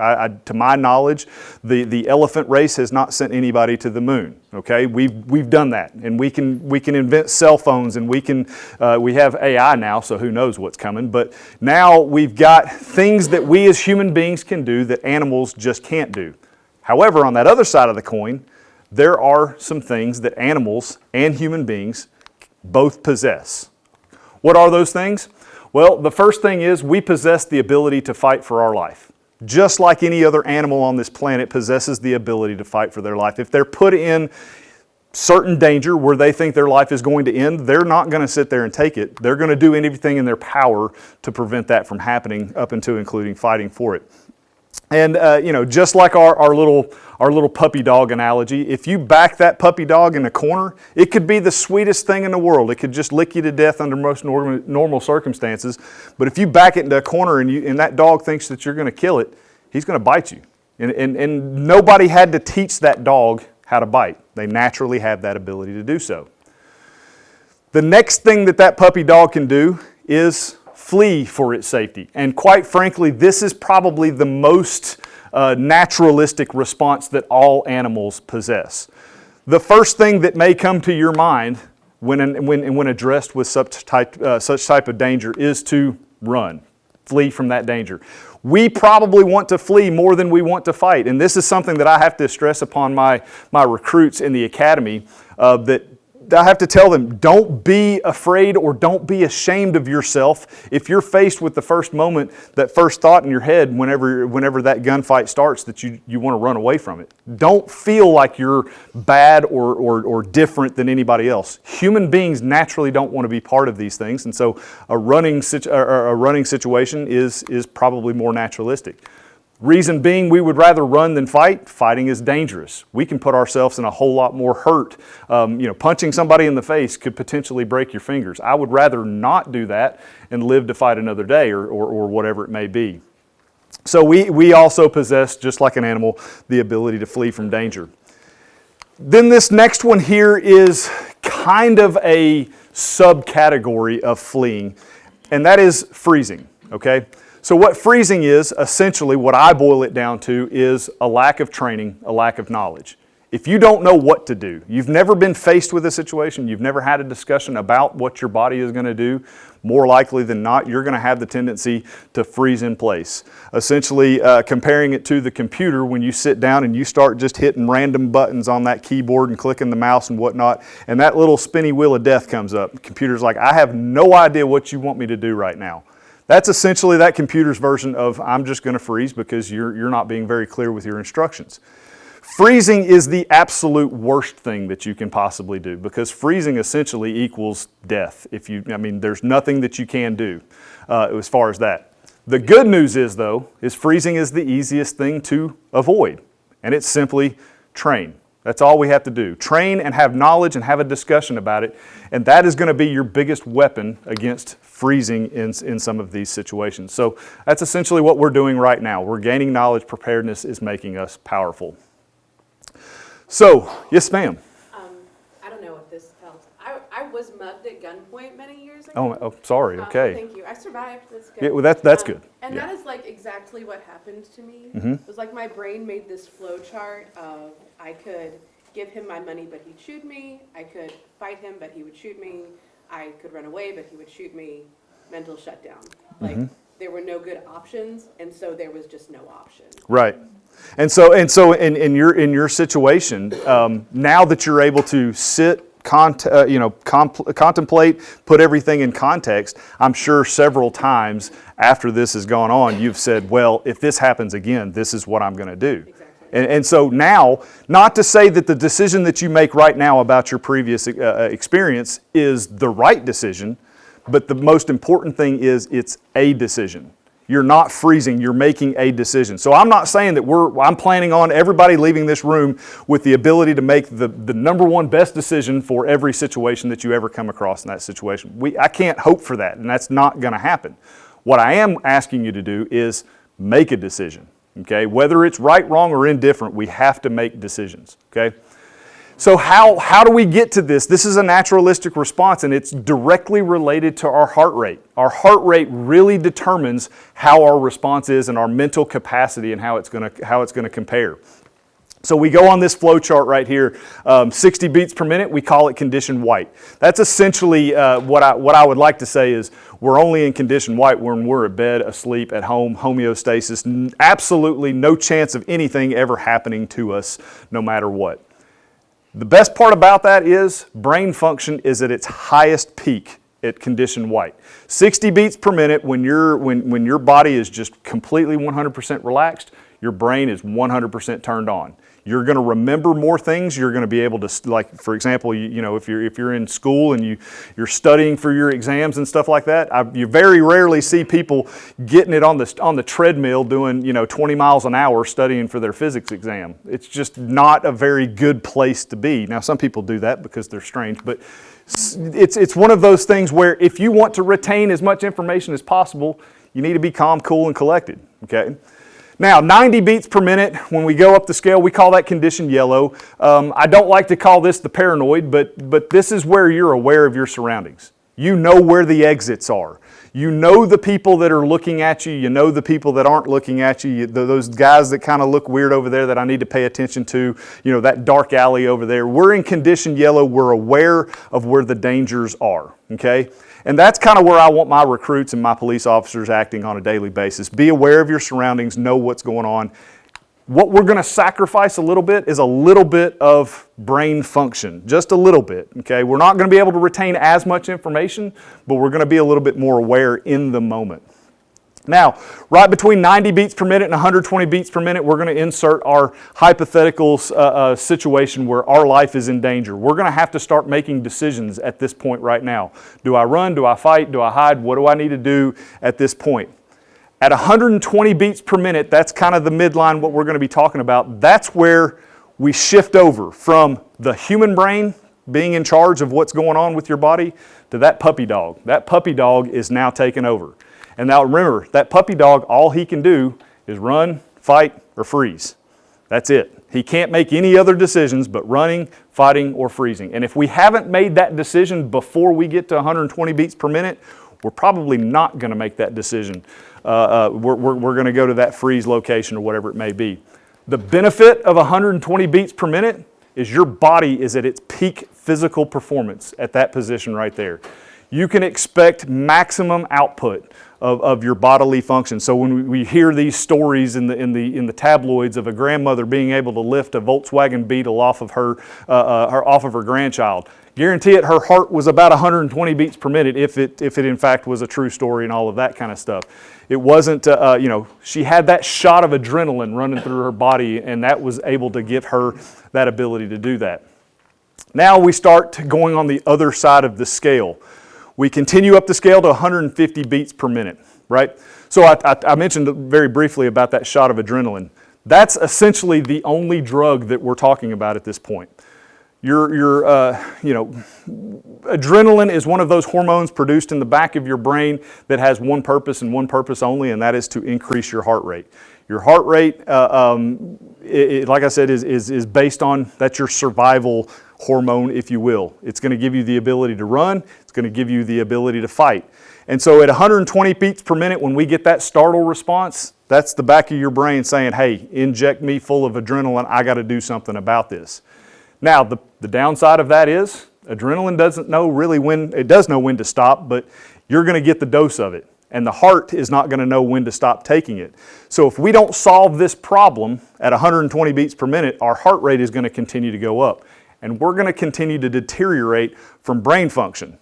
To my knowledge, the elephant race has not sent anybody to the moon. Okay, we've done that, and we can invent cell phones, and we have AI now, so who knows what's coming. But now we've got things that we as human beings can do that animals just can't do. However, on that other side of the coin, there are some things that animals and human beings both possess. What are those things? Well, the first thing is we possess the ability to fight for our life. Just like any other animal on this planet possesses the ability to fight for their life. If they're put in certain danger where they think their life is going to end, they're not going to sit there and take it. They're going to do anything in their power to prevent that from happening, up until including fighting for it. And just like our little puppy dog analogy, if you back that puppy dog in a corner, it could be the sweetest thing in the world. It could just lick you to death under most normal circumstances. But if you back it into a corner and that dog thinks that you're going to kill it, he's going to bite you. And nobody had to teach that dog how to bite. They naturally have that ability to do so. The next thing that puppy dog can do is flee for its safety. And quite frankly, this is probably the most naturalistic response that all animals possess. The first thing that may come to your mind when addressed with such type of danger is to run, flee from that danger. We probably want to flee more than we want to fight. And this is something that I have to stress upon my recruits in the academy, that I have to tell them, don't be afraid or don't be ashamed of yourself if you're faced with the first moment, that first thought in your head whenever that gunfight starts, that you want to run away from it. Don't feel like you're bad or different than anybody else. Human beings naturally don't want to be part of these things, and so a running situation is probably more naturalistic. Reason being, we would rather run than fight. Fighting is dangerous. We can put ourselves in a whole lot more hurt. Punching somebody in the face could potentially break your fingers. I would rather not do that and live to fight another day or whatever it may be. So we also possess, just like an animal, the ability to flee from danger. Then this next one here is kind of a subcategory of fleeing, and that is freezing, okay? So what freezing is, essentially what I boil it down to, is a lack of training, a lack of knowledge. If you don't know what to do, you've never been faced with a situation, you've never had a discussion about what your body is going to do, more likely than not, you're going to have the tendency to freeze in place. Essentially, comparing it to the computer, when you sit down and you start just hitting random buttons on that keyboard and clicking the mouse and whatnot, and that little spinny wheel of death comes up. The computer's like, I have no idea what you want me to do right now. That's essentially that computer's version of, I'm just going to freeze because you're not being very clear with your instructions. Freezing is the absolute worst thing that you can possibly do, because freezing essentially equals death. There's nothing that you can do as far as that. The good news is, though, freezing is the easiest thing to avoid, and it's simply train. That's all we have to do. Train and have knowledge and have a discussion about it, and that is going to be your biggest weapon against freezing in some of these situations. So that's essentially what we're doing right now. We're gaining knowledge. Preparedness is making us powerful. So, yes, ma'am. I don't know if this helps. I was mugged at gunpoint many years ago. Oh, sorry. Okay. Thank you. I survived. That's good. Yeah, well, that's good. And yeah. that is like exactly what happened to me. Mm-hmm. It was like my brain made this flow chart of I could give him my money, but he'd shoot me. I could fight him, but he would shoot me. I could run away, but he would shoot me. Mental shutdown. Like there were no good options, and so there was just no option. Right. And so in your situation, now that you're able to sit, contemplate, put everything in context, I'm sure several times after this has gone on, you've said, well, if this happens again, this is what I'm going to do. Exactly. And so now, not to say that the decision that you make right now about your previous experience is the right decision, but the most important thing is it's a decision. You're not freezing, you're making a decision. So I'm not saying that I'm planning on everybody leaving this room with the ability to make the number one best decision for every situation that you ever come across in that situation. I can't hope for that, and that's not going to happen. What I am asking you to do is make a decision, okay? Whether it's right, wrong, or indifferent, we have to make decisions, okay? So how do we get to this? This is a naturalistic response, and it's directly related to our heart rate. Our heart rate really determines how our response is and our mental capacity and how it's going to compare. So we go on this flow chart right here, 60 beats per minute. We call it condition white. That's essentially what I would like to say is we're only in condition white when we're at bed, asleep, at home, homeostasis. Absolutely no chance of anything ever happening to us, no matter what. The best part about that is brain function is at its highest peak at condition white. 60 beats per minute when your body is just completely 100% relaxed, your brain is 100% turned on. You're going to remember more things. You're going to be able to, like, for example, you know, if you're in school and you're studying for your exams and stuff like that, you very rarely see people getting it on the treadmill doing, you know, 20 miles an hour studying for their physics exam. It's just not a very good place to be. Now, some people do that because they're strange, but it's one of those things where if you want to retain as much information as possible, you need to be calm, cool, and collected. Okay. Now, 90 beats per minute, when we go up the scale, we call that condition yellow. I don't like to call this the paranoid, but this is where you're aware of your surroundings. You know where the exits are. You know the people that are looking at you. You know the people that aren't looking at you. Those guys that kind of look weird over there that I need to pay attention to. You know, that dark alley over there. We're in condition yellow. We're aware of where the dangers are, okay? And that's kind of where I want my recruits and my police officers acting on a daily basis. Be aware of your surroundings, know what's going on. What we're going to sacrifice a little bit is a little bit of brain function, just a little bit, okay? We're not going to be able to retain as much information, but we're going to be a little bit more aware in the moment. Now, right between 90 beats per minute and 120 beats per minute, we're going to insert our hypothetical situation where our life is in danger. We're going to have to start making decisions at this point right now. Do I run? Do I fight? Do I hide? What do I need to do at this point? At 120 beats per minute, that's kind of the midline, what we're going to be talking about. That's where we shift over from the human brain being in charge of what's going on with your body to that puppy dog. That puppy dog is now taking over. And now remember, that puppy dog, all he can do is run, fight, or freeze. That's it. He can't make any other decisions but running, fighting, or freezing. And if we haven't made that decision before we get to 120 beats per minute, we're probably not going to make that decision. We're going to go to that freeze location or whatever it may be. The benefit of 120 beats per minute is your body is at its peak physical performance at that position right there. You can expect maximum output of your bodily function. So when we hear these stories in the tabloids of a grandmother being able to lift a Volkswagen Beetle off of her grandchild, guarantee it her heart was about 120 beats per minute if it in fact was a true story and all of that kind of stuff. It wasn't, she had that shot of adrenaline running through her body, and that was able to give her that ability to do that. Now we start going on the other side of the scale. We continue up the scale to 150 beats per minute, right? So I mentioned very briefly about that shot of adrenaline. That's essentially the only drug that we're talking about at this point. Adrenaline is one of those hormones produced in the back of your brain that has one purpose and one purpose only, and that is to increase your heart rate. Your heart rate, like I said, is based on, that's your survival hormone, if you will. It's going to give you the ability to run. It's going to give you the ability to fight. And so at 120 beats per minute, when we get that startle response, that's the back of your brain saying, hey, inject me full of adrenaline. I got to do something about this. Now, the downside of that is adrenaline doesn't know really when, it does know when to stop, but you're going to get the dose of it. And the heart is not going to know when to stop taking it. So if we don't solve this problem at 120 beats per minute, our heart rate is going to continue to go up. and we're going to continue to deteriorate from brain function.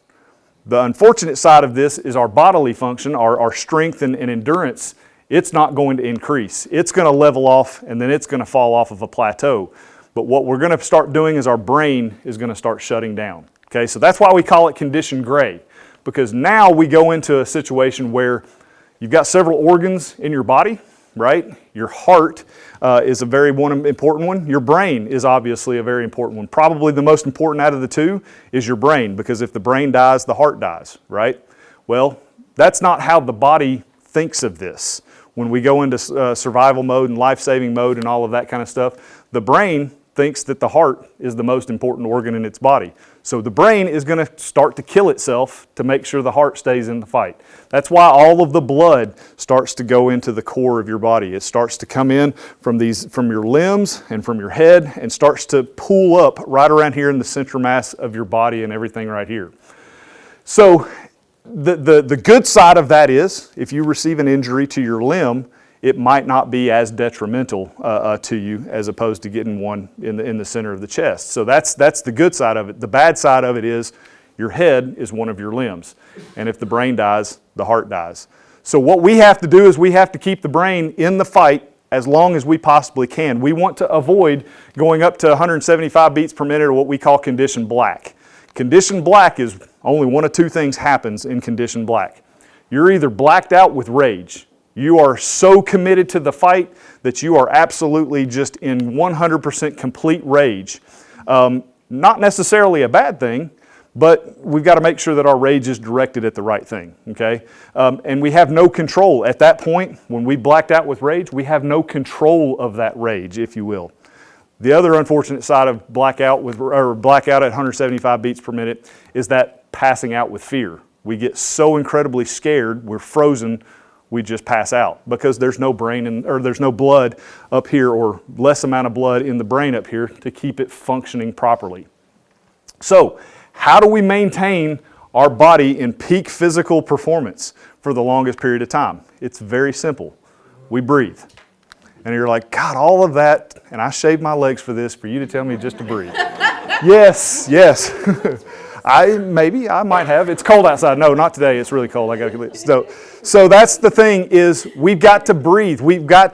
The unfortunate side of this is our bodily function, our strength and endurance. It's not going to increase. It's going to level off, and then it's going to fall off of a plateau. But what we're going to start doing is our brain is going to start shutting down. Okay, so that's why we call it condition gray, because now we go into a situation where you've got several organs in your body, right? Your heart is a very important one. Your brain is obviously a very important one. Probably the most important out of the two is your brain, because if the brain dies, the heart dies, right? Well, that's not how the body thinks of this. When we go into survival mode and life-saving mode and all of that kind of stuff, the brain thinks that the heart is the most important organ in its body. So the brain is going to start to kill itself to make sure the heart stays in the fight. That's why all of the blood starts to go into the core of your body. It starts to come in from your limbs and from your head and starts to pool up right around here in the central mass of your body and everything right here. So the good side of that is if you receive an injury to your limb, it might not be as detrimental to you as opposed to getting one in the center of the chest. So that's the good side of it. The bad side of it is your head is one of your limbs. And if the brain dies, the heart dies. So what we have to do is we have to keep the brain in the fight as long as we possibly can. We want to avoid going up to 175 beats per minute, or what we call condition black. Condition black is only one of two things happens in condition black. You're either blacked out with rage. You are so committed to the fight that you are absolutely just in 100% complete rage. Not necessarily a bad thing, but we've got to make sure that our rage is directed at the right thing, okay? And we have no control. At that point, when we blacked out with rage, we have no control of that rage, if you will. The other unfortunate side of blackout at 175 beats per minute is that passing out with fear. We get so incredibly scared, we're frozen, we just pass out because there's no brain or there's no blood up here, or less amount of blood in the brain up here to keep it functioning properly. So, how do we maintain our body in peak physical performance for the longest period of time? It's very simple. We breathe. And you're like, God, all of that, and I shaved my legs for this, for you to tell me just to breathe. Yes. I might have. It's cold outside. No, not today. It's really cold. I got to. So that's the thing, is we've got to breathe.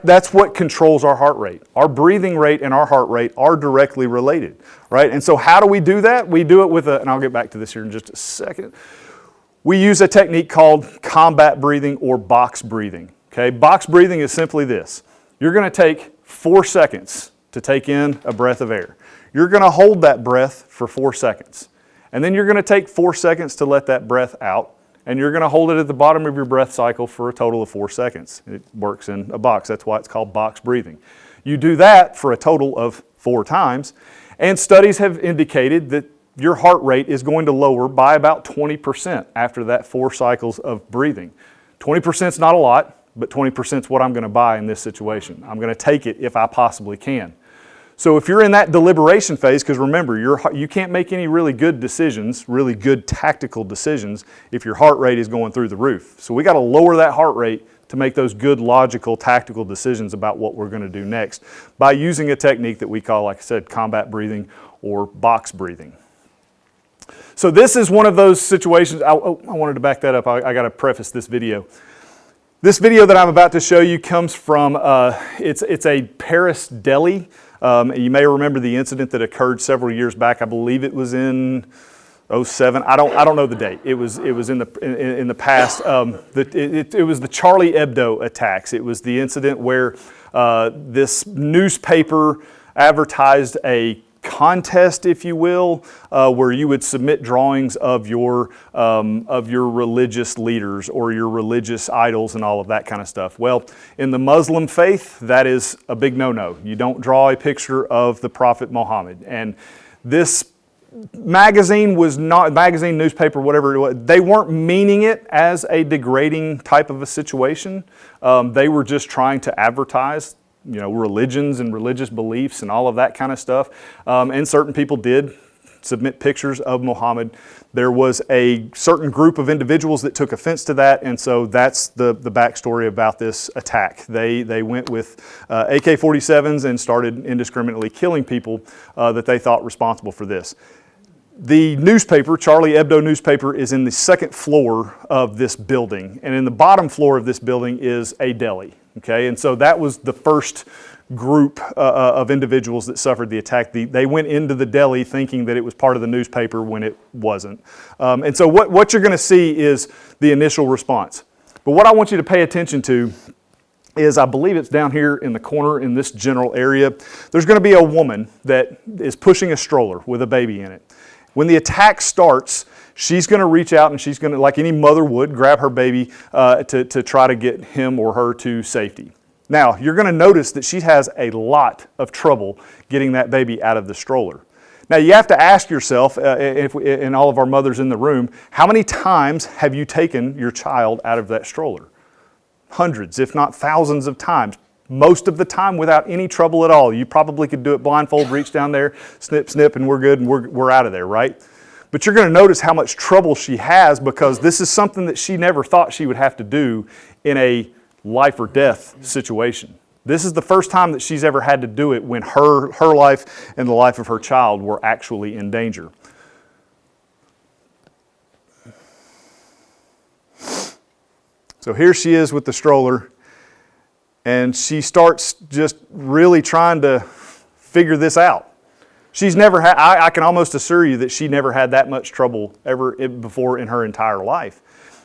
That's what controls our heart rate. Our breathing rate and our heart rate are directly related, right? And so how do we do that? We do it and I'll get back to this here in just a second. We use a technique called combat breathing or box breathing. Okay, box breathing is simply this. You're going to take 4 seconds to take in a breath of air. You're going to hold that breath for 4 seconds. And then you're going to take 4 seconds to let that breath out. And you're going to hold it at the bottom of your breath cycle for a total of 4 seconds. It works in a box. That's why it's called box breathing. You do that for a total of 4 times. And studies have indicated that your heart rate is going to lower by about 20% after that 4 cycles of breathing. 20% is not a lot, but 20% is what I'm going to buy in this situation. I'm going to take it if I possibly can. So if you're in that deliberation phase, because remember, you can't make any really good decisions, really good tactical decisions, if your heart rate is going through the roof. So we got to lower that heart rate to make those good, logical, tactical decisions about what we're going to do next by using a technique that we call, like I said, combat breathing or box breathing. So this is one of those situations. I wanted to back that up. I got to preface this video. This video that I'm about to show you comes from, it's a Paris deli. You may remember the incident that occurred several years back. I believe it was in 2007. I don't know the date. It was in the past. It was the Charlie Hebdo attacks. It was the incident where this newspaper advertised a contest, if you will, where you would submit drawings of your religious leaders or your religious idols and all of that kind of stuff. Well, in the Muslim faith, that is a big no-no. You don't draw a picture of the Prophet Muhammad. And this magazine, newspaper, whatever it was, they weren't meaning it as a degrading type of a situation. They were just trying to advertise religions and religious beliefs and all of that kind of stuff. And certain people did submit pictures of Muhammad. There was a certain group of individuals that took offense to that, and so that's the backstory about this attack. They went with AK-47s and started indiscriminately killing people that they thought responsible for this. The newspaper, Charlie Hebdo newspaper, is in the second floor of this building, and in the bottom floor of this building is a deli, okay? And so that was the first group of individuals that suffered the attack. They went into the deli thinking that it was part of the newspaper when it wasn't. And so what you're gonna see is the initial response. But what I want you to pay attention to is, I believe it's down here in the corner in this general area, there's gonna be a woman that is pushing a stroller with a baby in it. When the attack starts, she's going to reach out and she's going to, like any mother would, grab her baby to try to get him or her to safety. Now, you're going to notice that she has a lot of trouble getting that baby out of the stroller. Now, you have to ask yourself, and all of our mothers in the room, how many times have you taken your child out of that stroller? Hundreds, if not thousands of times. Most of the time without any trouble at all. You probably could do it blindfold, reach down there, snip, snip, and we're good, and we're out of there, right? But you're going to notice how much trouble she has, because this is something that she never thought she would have to do in a life or death situation. This is the first time that she's ever had to do it when her life and the life of her child were actually in danger. So here she is with the stroller, and she starts just really trying to figure this out. She's never had, I can almost assure you that she never had that much trouble ever before in her entire life.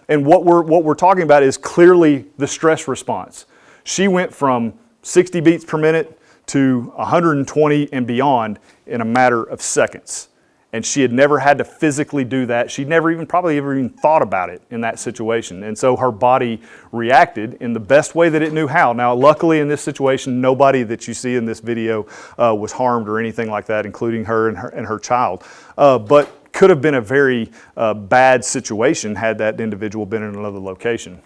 And what we're talking about is clearly the stress response. She went from 60 beats per minute to 120 and beyond in a matter of seconds. And she had never had to physically do that. She'd never even probably ever even thought about it in that situation. And so her body reacted in the best way that it knew how. Now, luckily in this situation, nobody that you see in this video was harmed or anything like that, including her and her child. But could have been a very bad situation had that individual been in another location.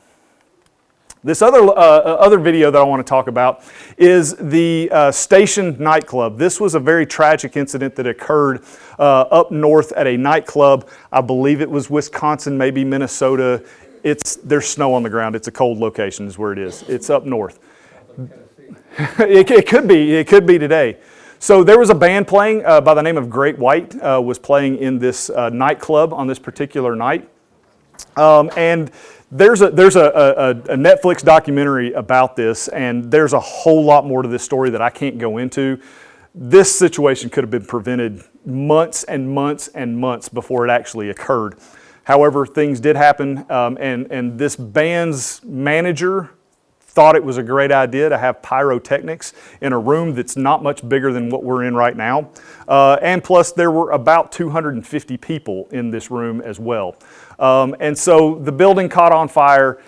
This other video that I want to talk about is the Station nightclub. This was a very tragic incident that occurred up north at a nightclub. I believe it was Wisconsin, maybe Minnesota. There's snow on the ground. It's a cold location is where it is. It's up north. It could be today. So there was a band playing by the name of Great White was playing in this nightclub on this particular night. And there's a Netflix documentary about this, and there's a whole lot more to this story that I can't go into. This situation could have been prevented months and months and months before it actually occurred. However, things did happen, and this band's manager thought it was a great idea to have pyrotechnics in a room that's not much bigger than what we're in right now. And plus, there were about 250 people in this room as well. And so the building caught on fire,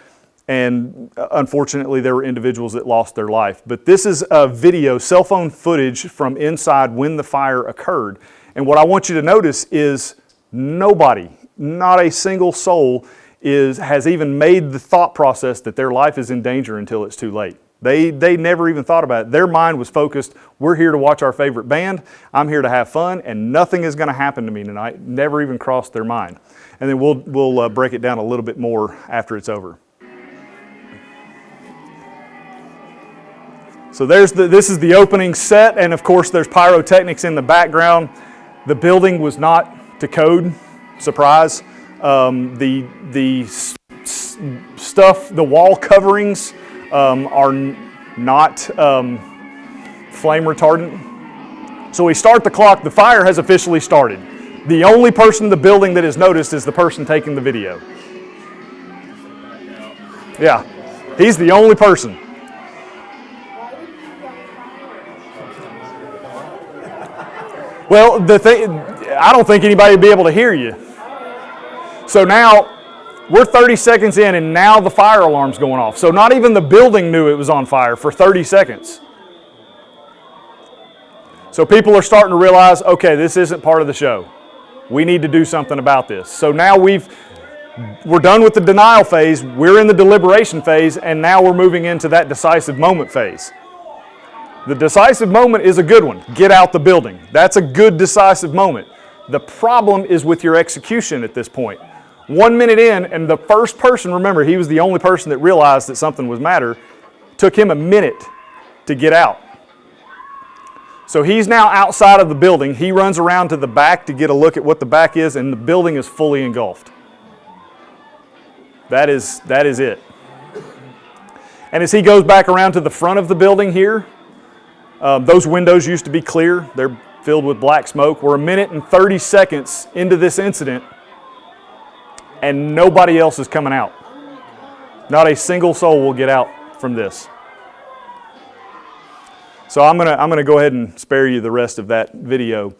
and unfortunately there were individuals that lost their life. But this is a video, cell phone footage from inside when the fire occurred. And what I want you to notice is nobody, not a single soul, has even made the thought process that their life is in danger until it's too late. They never even thought about it. Their mind was focused, we're here to watch our favorite band, I'm here to have fun, and nothing is going to happen to me tonight. Never even crossed their mind. And then we'll break it down a little bit more after it's over. So this is the opening set, and of course there's pyrotechnics in the background. The building was not to code, surprise. The stuff, the wall coverings are not flame retardant. So we start the clock. The fire has officially started. The only person in the building that is noticed is the person taking the video. Yeah, he's the only person. Well, I don't think anybody would be able to hear you. So now, we're 30 seconds in, and now the fire alarm's going off. So not even the building knew it was on fire for 30 seconds. So people are starting to realize, okay, this isn't part of the show. We need to do something about this. So now we're done with the denial phase, we're in the deliberation phase, and now we're moving into that decisive moment phase. The decisive moment is a good one. Get out the building. That's a good decisive moment. The problem is with your execution at this point. 1 minute in, and the first person, remember, he was the only person that realized that something was matter, took him a minute to get out. So he's now outside of the building. He runs around to the back to get a look at what the back is, and the building is fully engulfed. That is it. And as he goes back around to the front of the building here, those windows used to be clear. They're filled with black smoke. We're 1 minute and 30 seconds into this incident, and nobody else is coming out. Not a single soul will get out from this. So I'm gonna go ahead and spare you the rest of that video.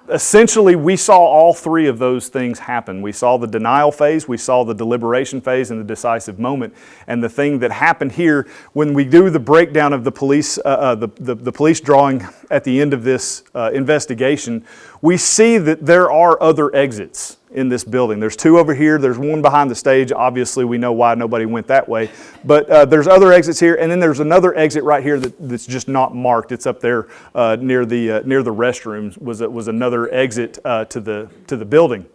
Essentially, we saw all three of those things happen. We saw the denial phase, we saw the deliberation phase, and the decisive moment. And the thing that happened here, when we do the breakdown of the police, the police drawing at the end of this investigation, we see that there are other exits in this building. There's two over here, there's one behind the stage. Obviously, we know why nobody went that way. But there's other exits here, and then there's another exit right here that's just not marked. It's up there near the restrooms, was another exit to the building.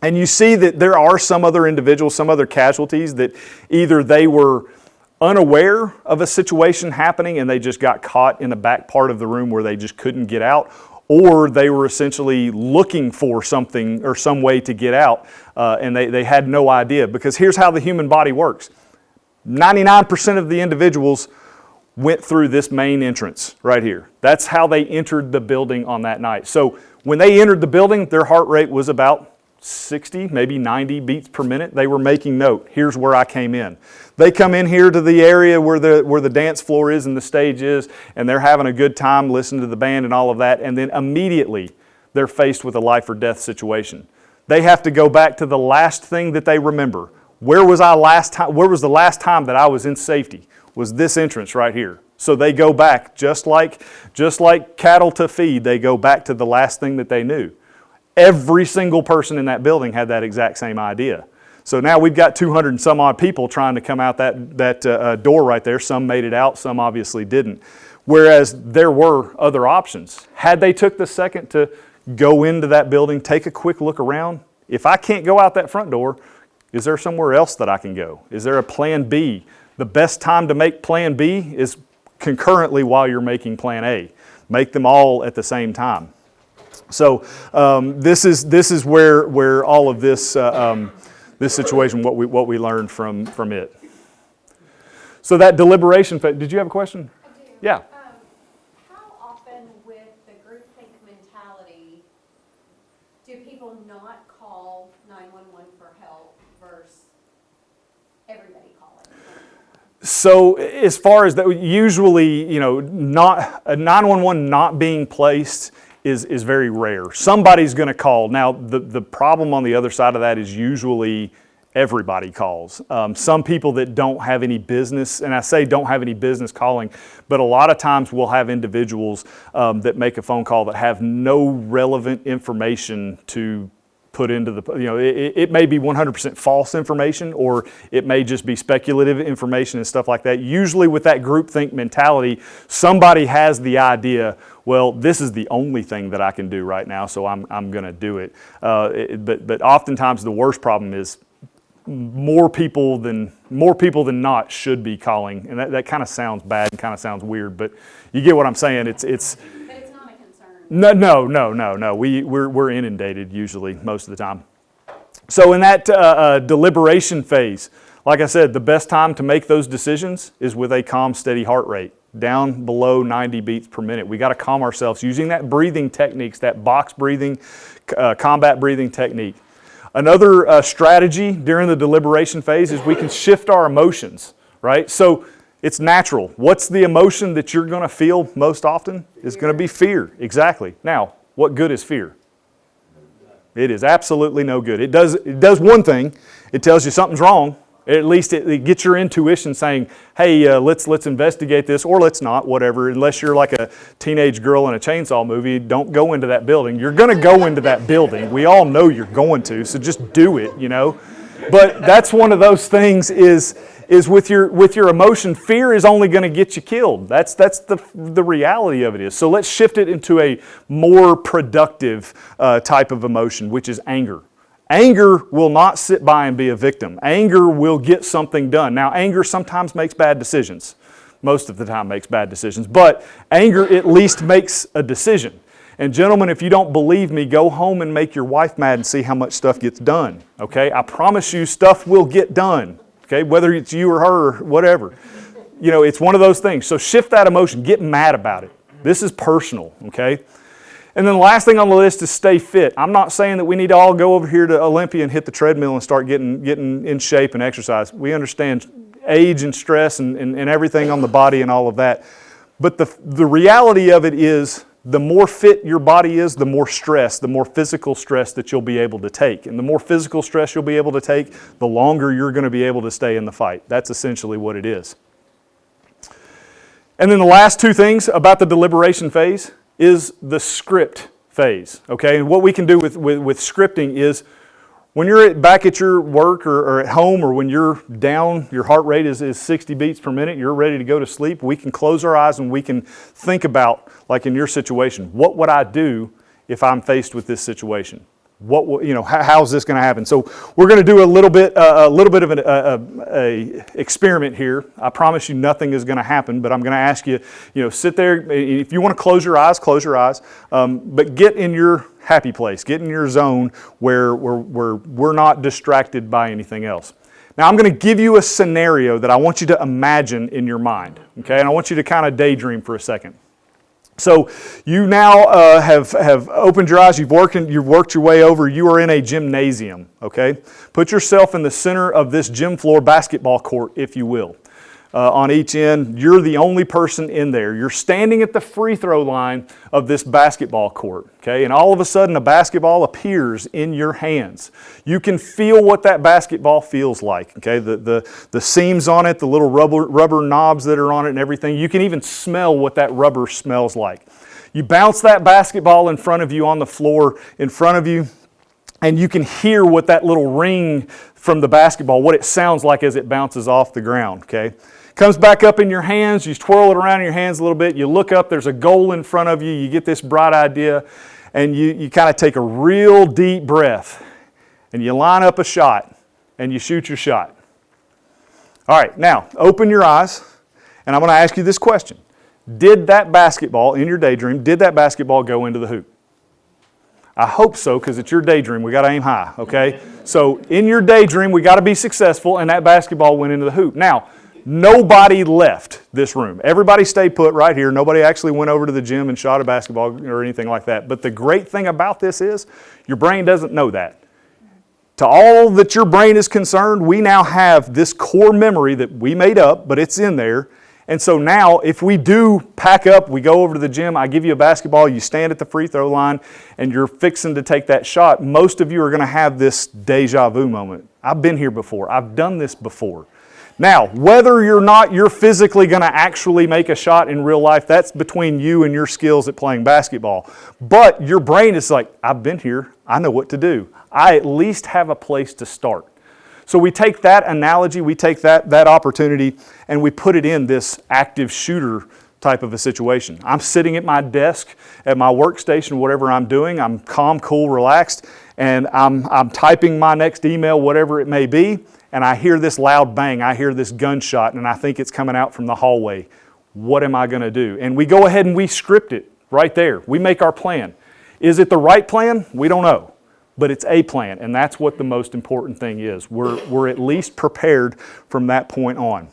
And you see that there are some other individuals, some other casualties that either they were unaware of a situation happening and they just got caught in the back part of the room where they just couldn't get out, or they were essentially looking for something or some way to get out, and they had no idea. Because here's how the human body works. 99% of the individuals went through this main entrance right here. That's how they entered the building on that night. So when they entered the building, their heart rate was about 60, maybe 90 beats per minute. They were making note. Here's where I came in. They come in here to the area where the dance floor is and the stage is, and they're having a good time listening to the band and all of that, and then immediately they're faced with a life or death situation. They have to go back to the last thing that they remember. Where was the last time that I was in safety? Was this entrance right here. So they go back, just like cattle to feed, they go back to the last thing that they knew. Every single person in that building had that exact same idea. So now we've got 200 and some odd people trying to come out that door right there. Some made it out, some obviously didn't. Whereas there were other options. Had they took the second to go into that building, take a quick look around, if I can't go out that front door, is there somewhere else that I can go? Is there a plan B? The best time to make plan B is concurrently while you're making plan A. Make them all at the same time. So this is where all of this this situation, what we learned from it. So that deliberation phase. Did you have a question? I do. Yeah. How often with the groupthink mentality do people not call 911 for help versus everybody calling? So as far as that, usually, not a 911 not being placed is very rare. Somebody's going to call. Now, the problem on the other side of that is usually everybody calls. Some people that don't have any business, and I say don't have any business calling, but a lot of times we'll have individuals that make a phone call that have no relevant information to put into the, it may be 100% false information, or it may just be speculative information and stuff like that. Usually with that groupthink mentality, somebody has the idea, well, this is the only thing that I can do right now, so I'm going to do it. But oftentimes the worst problem is more people than not should be calling, and that kind of sounds bad and kind of sounds weird, but you get what I'm saying. It's But it's not a concern. No. We're inundated usually most of the time. So in that deliberation phase, like I said, the best time to make those decisions is with a calm, steady heart rate, down below 90 beats per minute. We got to calm ourselves using that breathing techniques, that box breathing, combat breathing technique. Another strategy during the deliberation phase is we can shift our emotions, right? So it's natural. What's the emotion that you're going to feel most often? It's going to be fear. Exactly. Now, what good is fear? It is absolutely no good. It does one thing. It tells you something's wrong. At least it gets your intuition saying, hey, let's investigate this, or let's not, whatever. Unless you're like a teenage girl in a chainsaw movie, don't go into that building. You're going to go into that building. We all know you're going to, so just do it, But that's one of those things is with your emotion, fear is only going to get you killed. That's the reality of it is. So let's shift it into a more productive type of emotion, which is anger. Anger will not sit by and be a victim. Anger will get something done. Now, anger sometimes makes bad decisions. Most of the time makes bad decisions. But anger at least makes a decision. And gentlemen, if you don't believe me, go home and make your wife mad and see how much stuff gets done. Okay? I promise you stuff will get done. Okay? Whether it's you or her or whatever. You know, it's one of those things. So shift that emotion. Get mad about it. This is personal. Okay? And then the last thing on the list is stay fit. I'm not saying that we need to all go over here to Olympia and hit the treadmill and start getting in shape and exercise. We understand age and stress and everything on the body and all of that. But the reality of it is the more fit your body is, the more stress, the more physical stress that you'll be able to take. And the more physical stress you'll be able to take, the longer you're going to be able to stay in the fight. That's essentially what it is. And then the last two things about the deliberation phase is the script phase, okay? And what we can do with scripting is when you're back at your work or at home or when you're down, your heart rate is 60 beats per minute, you're ready to go to sleep, we can close our eyes and we can think about, like in your situation, what would I do if I'm faced with this situation? How's this going to happen? So we're going to do a little bit of an experiment here. I promise you nothing is going to happen, but I'm going to ask you, sit there. If you want to close your eyes, but get in your happy place. Get in your zone where we're not distracted by anything else. Now I'm going to give you a scenario that I want you to imagine in your mind, okay? And I want you to kind of daydream for a second. So you now have opened your eyes, you've worked your way over, you are in a gymnasium, okay? Put yourself in the center of this gym floor basketball court, if you will. On each end, you're the only person in there. You're standing at the free throw line of this basketball court, okay? And all of a sudden, a basketball appears in your hands. You can feel what that basketball feels like, okay? The seams on it, the little rubber knobs that are on it and everything. You can even smell what that rubber smells like. You bounce that basketball in front of you on the floor in front of you, and you can hear what that little ring from the basketball, what it sounds like as it bounces off the ground, okay? Comes back up in your hands, you twirl it around in your hands a little bit, you look up, there's a goal in front of you, you get this bright idea, and you kind of take a real deep breath, and you line up a shot, and you shoot your shot. All right, now, open your eyes, and I'm going to ask you this question. Did that basketball, in your daydream, did that basketball go into the hoop? I hope so, because it's your daydream. We got to aim high, okay? So in your daydream, we got to be successful, and that basketball went into the hoop. Now, nobody left this room. Everybody stayed put right here. Nobody actually went over to the gym and shot a basketball or anything like that. But the great thing about this is your brain doesn't know that. To all that your brain is concerned, we now have this core memory that we made up, but it's in there. And so now, if we do pack up, we go over to the gym, I give you a basketball, you stand at the free throw line, and you're fixing to take that shot, most of you are going to have this deja vu moment. I've been here before. I've done this before. Now, whether or not you're physically going to actually make a shot in real life, that's between you and your skills at playing basketball. But your brain is like, I've been here. I know what to do. I at least have a place to start. So we take that analogy, we take that opportunity, and we put it in this active shooter type of a situation. I'm sitting at my desk, at my workstation, whatever I'm doing. I'm calm, cool, relaxed, and I'm typing my next email, whatever it may be, and I hear this loud bang. I hear this gunshot, and I think it's coming out from the hallway. What am I going to do? And we go ahead and we script it right there. We make our plan. Is it the right plan? We don't know. But it's a plan, and that's what the most important thing is. We're at least prepared from that point on.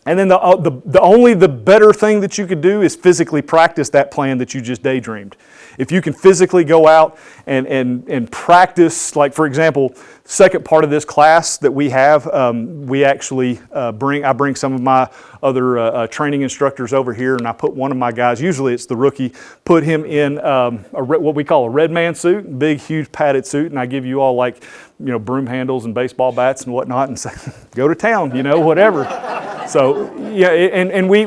And then the better thing that you could do is physically practice that plan that you just daydreamed. If you can physically go out and practice, like for example, second part of this class that we have, we actually I bring some of my other training instructors over here, and I put one of my guys, usually it's the rookie, put him in what we call a red man suit, big, huge padded suit, and I give you all like, broom handles and baseball bats and whatnot, and say, go to town, whatever. So yeah, and we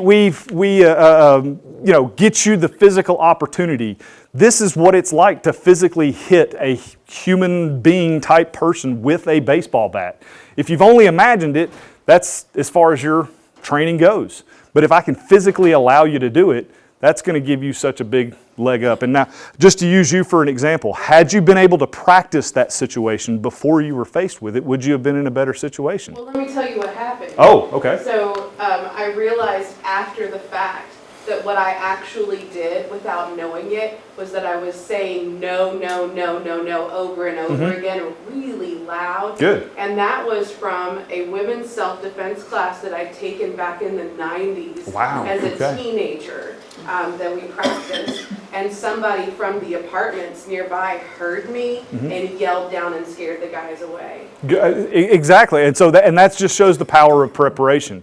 get you the physical opportunity This is what it's like to physically hit a human being type person with a baseball bat. If you've only imagined it, that's as far as your training goes. But if I can physically allow you to do it, that's going to give you such a big leg up. And now, just to use you for an example, had you been able to practice that situation before you were faced with it, would you have been in a better situation? Well, let me tell you what happened. Oh, okay. So I realized after the fact that what I actually did without knowing it was that I was saying no, no, no, no, no over and over again, really loud. Good. And that was from a women's self-defense class that I'd taken back in the 90s as a teenager that we practiced. And somebody from the apartments nearby heard me and yelled down and scared the guys away. Exactly. And so that just shows the power of preparation.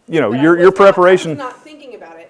You know, your preparation. I was not thinking about it.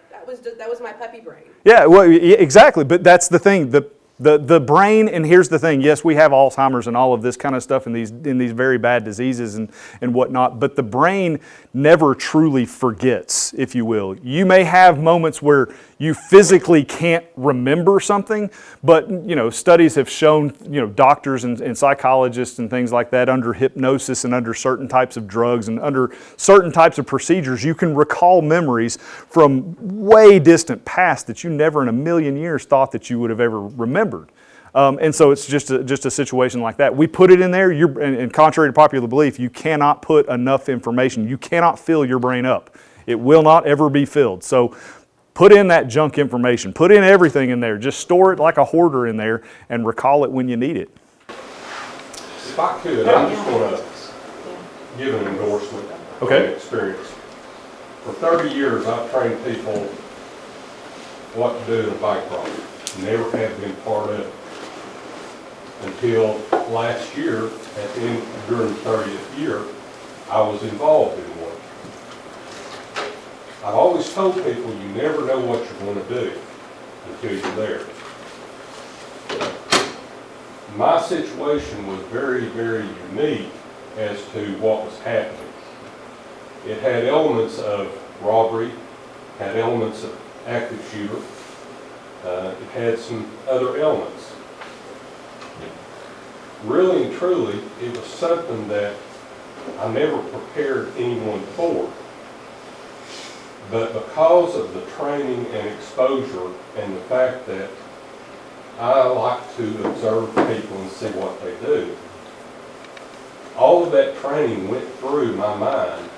That was my puppy brain. Yeah, well, exactly. But that's the thing. The brain, and here's the thing. Yes, we have Alzheimer's and all of this kind of stuff in these very bad diseases and whatnot. But the brain never truly forgets, if you will. You may have moments where you physically can't remember something, but studies have shown doctors and psychologists and things like that under hypnosis and under certain types of drugs and under certain types of procedures, you can recall memories from way distant past that you never in a million years thought that you would have ever remembered. And so it's just a situation like that. We put it in there, and contrary to popular belief, you cannot put enough information. You cannot fill your brain up. It will not ever be filled. So put in that junk information. Put in everything in there. Just store it like a hoarder in there and recall it when you need it. If I could, I just want to give an endorsement of experience. For 30 years, I've trained people what to do in a bike ride. Never have been part of it until last year, during the 30th year, I was involved in one. I've always told people you never know what you're going to do until you're there. My situation was very, very unique as to what was happening. It had elements of robbery, had elements of active shooter, it had some other elements. Really and truly, it was something that I never prepared anyone for. But because of the training and exposure and the fact that I like to observe people and see what they do, all of that training went through my mind,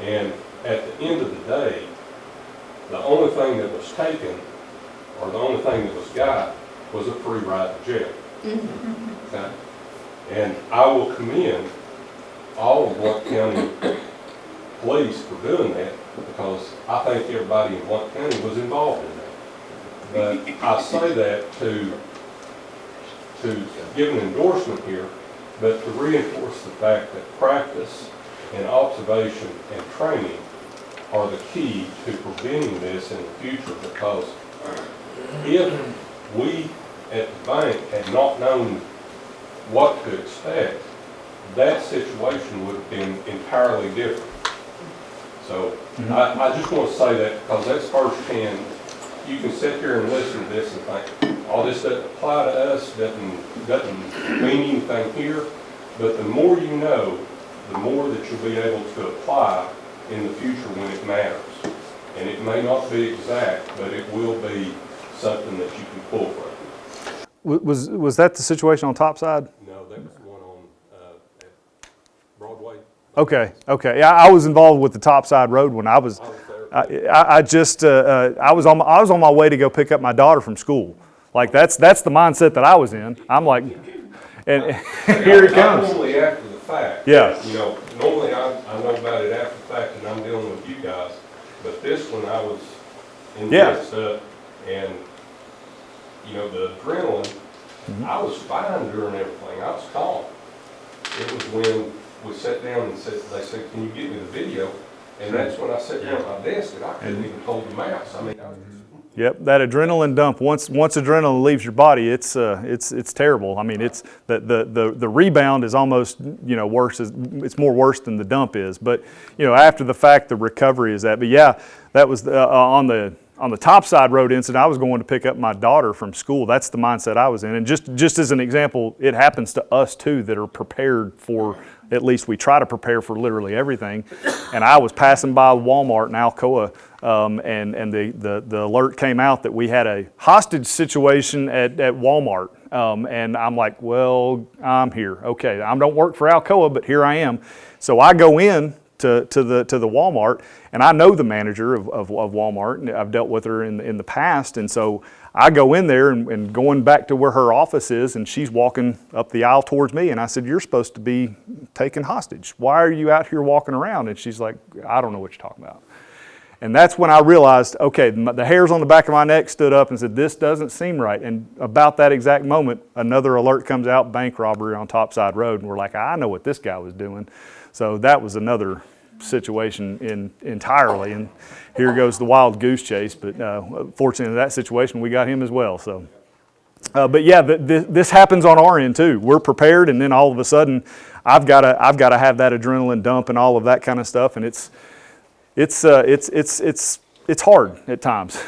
and at the end of the day, the only thing that was taken, or the only thing that was got, was a free ride to jail. Okay? And I will commend all of Blount County Police for doing that, because I think everybody in Blount County was involved in that. But I say that to give an endorsement here, but to reinforce the fact that practice and observation and training are the key to preventing this in the future, because if we at the bank had not known what to expect, that situation would have been entirely different. So I just want to say that because that's firsthand. You can sit here and listen to this and think, oh, this doesn't apply to us, doesn't mean anything here. But the more you know, the more that you'll be able to apply in the future when it matters. And it may not be exact, but it will be something that you can pull from. Was that the situation on Topside? No, that was the one on at Broadway. Okay. Yeah, I was involved with the Topside Road when I was. I was on my way to go pick up my daughter from school. Like that's the mindset that I was in. I'm like, and here it comes. Normally after the fact. Yeah. Normally I know about it after the fact, and I'm dealing with you guys. But this one I was in this up, and the adrenaline. I was fine during everything. I was calm. It was when we sat down and they said, "Can you get me the video?" And that's when I sat down at my desk and I couldn't even hold the mouse. I mean, I was just... Yep, that adrenaline dump. Once adrenaline leaves your body, it's terrible. I mean, it's the rebound is almost worse. It's more worse than the dump is. But after the fact, the recovery is that. But yeah, that was on the On the Topside Road incident, I was going to pick up my daughter from school. That's the mindset I was in. And just as an example, it happens to us too that are prepared for, at least we try to prepare for literally everything. And I was passing by Walmart in Alcoa, and the alert came out that we had a hostage situation at Walmart. And I'm like, well, I'm here. Okay, I don't work for Alcoa, but here I am. So I go in to the Walmart, and I know the manager of Walmart, and I've dealt with her in the past, and so I go in there and going back to where her office is, and she's walking up the aisle towards me, and I said, you're supposed to be taken hostage. Why are you out here walking around? And she's like, I don't know what you're talking about. And that's when I realized, okay, the hairs on the back of my neck stood up and said, this doesn't seem right. And about that exact moment, another alert comes out, bank robbery on Topside Road, and we're like, I know what this guy was doing. So that was another situation entirely, and here goes the wild goose chase. But fortunately, in that situation, we got him as well. So, but yeah, this happens on our end too. We're prepared, and then all of a sudden, I've got to have that adrenaline dump and all of that kind of stuff, and it's hard at times.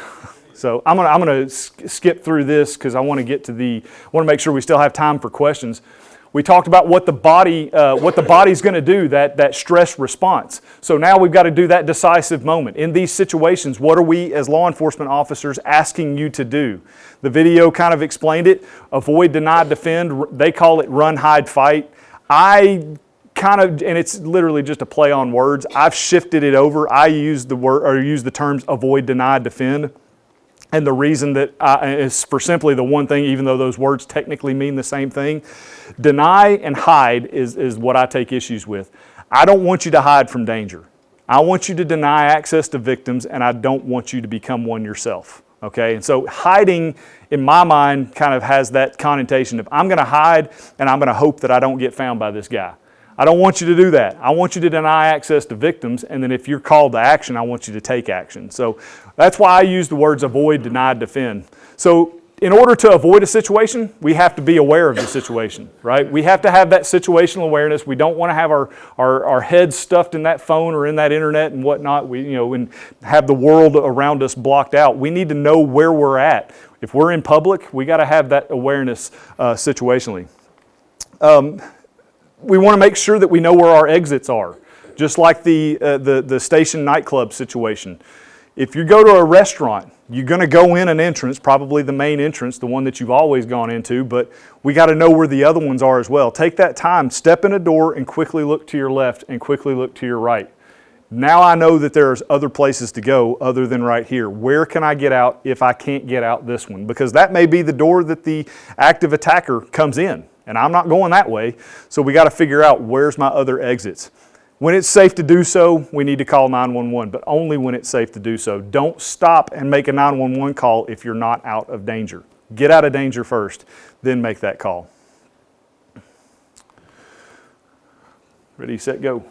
So I'm gonna skip through this because I want to make sure we still have time for questions. We talked about what the body's going to do, that stress response. So now we've got to do that decisive moment. In these situations, what are we as law enforcement officers asking you to do? The video kind of explained it. Avoid, deny, defend. They call it run, hide, fight. And it's literally just a play on words. I've shifted it over. I use the terms avoid, deny, defend. And the reason that is for simply the one thing, even though those words technically mean the same thing. Deny and hide is what I take issues with. I don't want you to hide from danger. I want you to deny access to victims, and I don't want you to become one yourself. Okay? And so hiding, in my mind, kind of has that connotation of I'm going to hide and I'm going to hope that I don't get found by this guy. I don't want you to do that. I want you to deny access to victims, and then if you're called to action, I want you to take action. So that's why I use the words avoid, deny, defend. So in order to avoid a situation, we have to be aware of the situation, right? We have to have that situational awareness. We don't want to have our heads stuffed in that phone or in that internet and whatnot. And have the world around us blocked out. We need to know where we're at. If we're in public, we got to have that awareness situationally. We want to make sure that we know where our exits are, just like the station nightclub situation. If you go to a restaurant, you're going to go in an entrance, probably the main entrance, the one that you've always gone into, but we got to know where the other ones are as well. Take that time, step in a door, and quickly look to your left and quickly look to your right. Now I know that there's other places to go other than right here. Where can I get out if I can't get out this one? Because that may be the door that the active attacker comes in. And I'm not going that way, so we got to figure out where's my other exits. When it's safe to do so, we need to call 911, but only when it's safe to do so. Don't stop and make a 911 call if you're not out of danger. Get out of danger first, then make that call. Ready, set, go.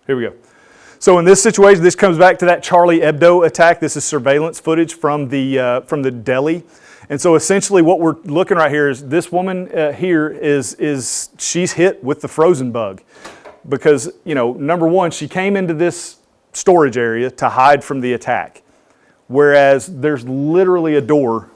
Here we go. So in this situation, this comes back to that Charlie Hebdo attack. This is surveillance footage from the deli. And so essentially what we're looking right here is this woman here she's hit with the frozen bug because, number one, she came into this storage area to hide from the attack, whereas there's literally a door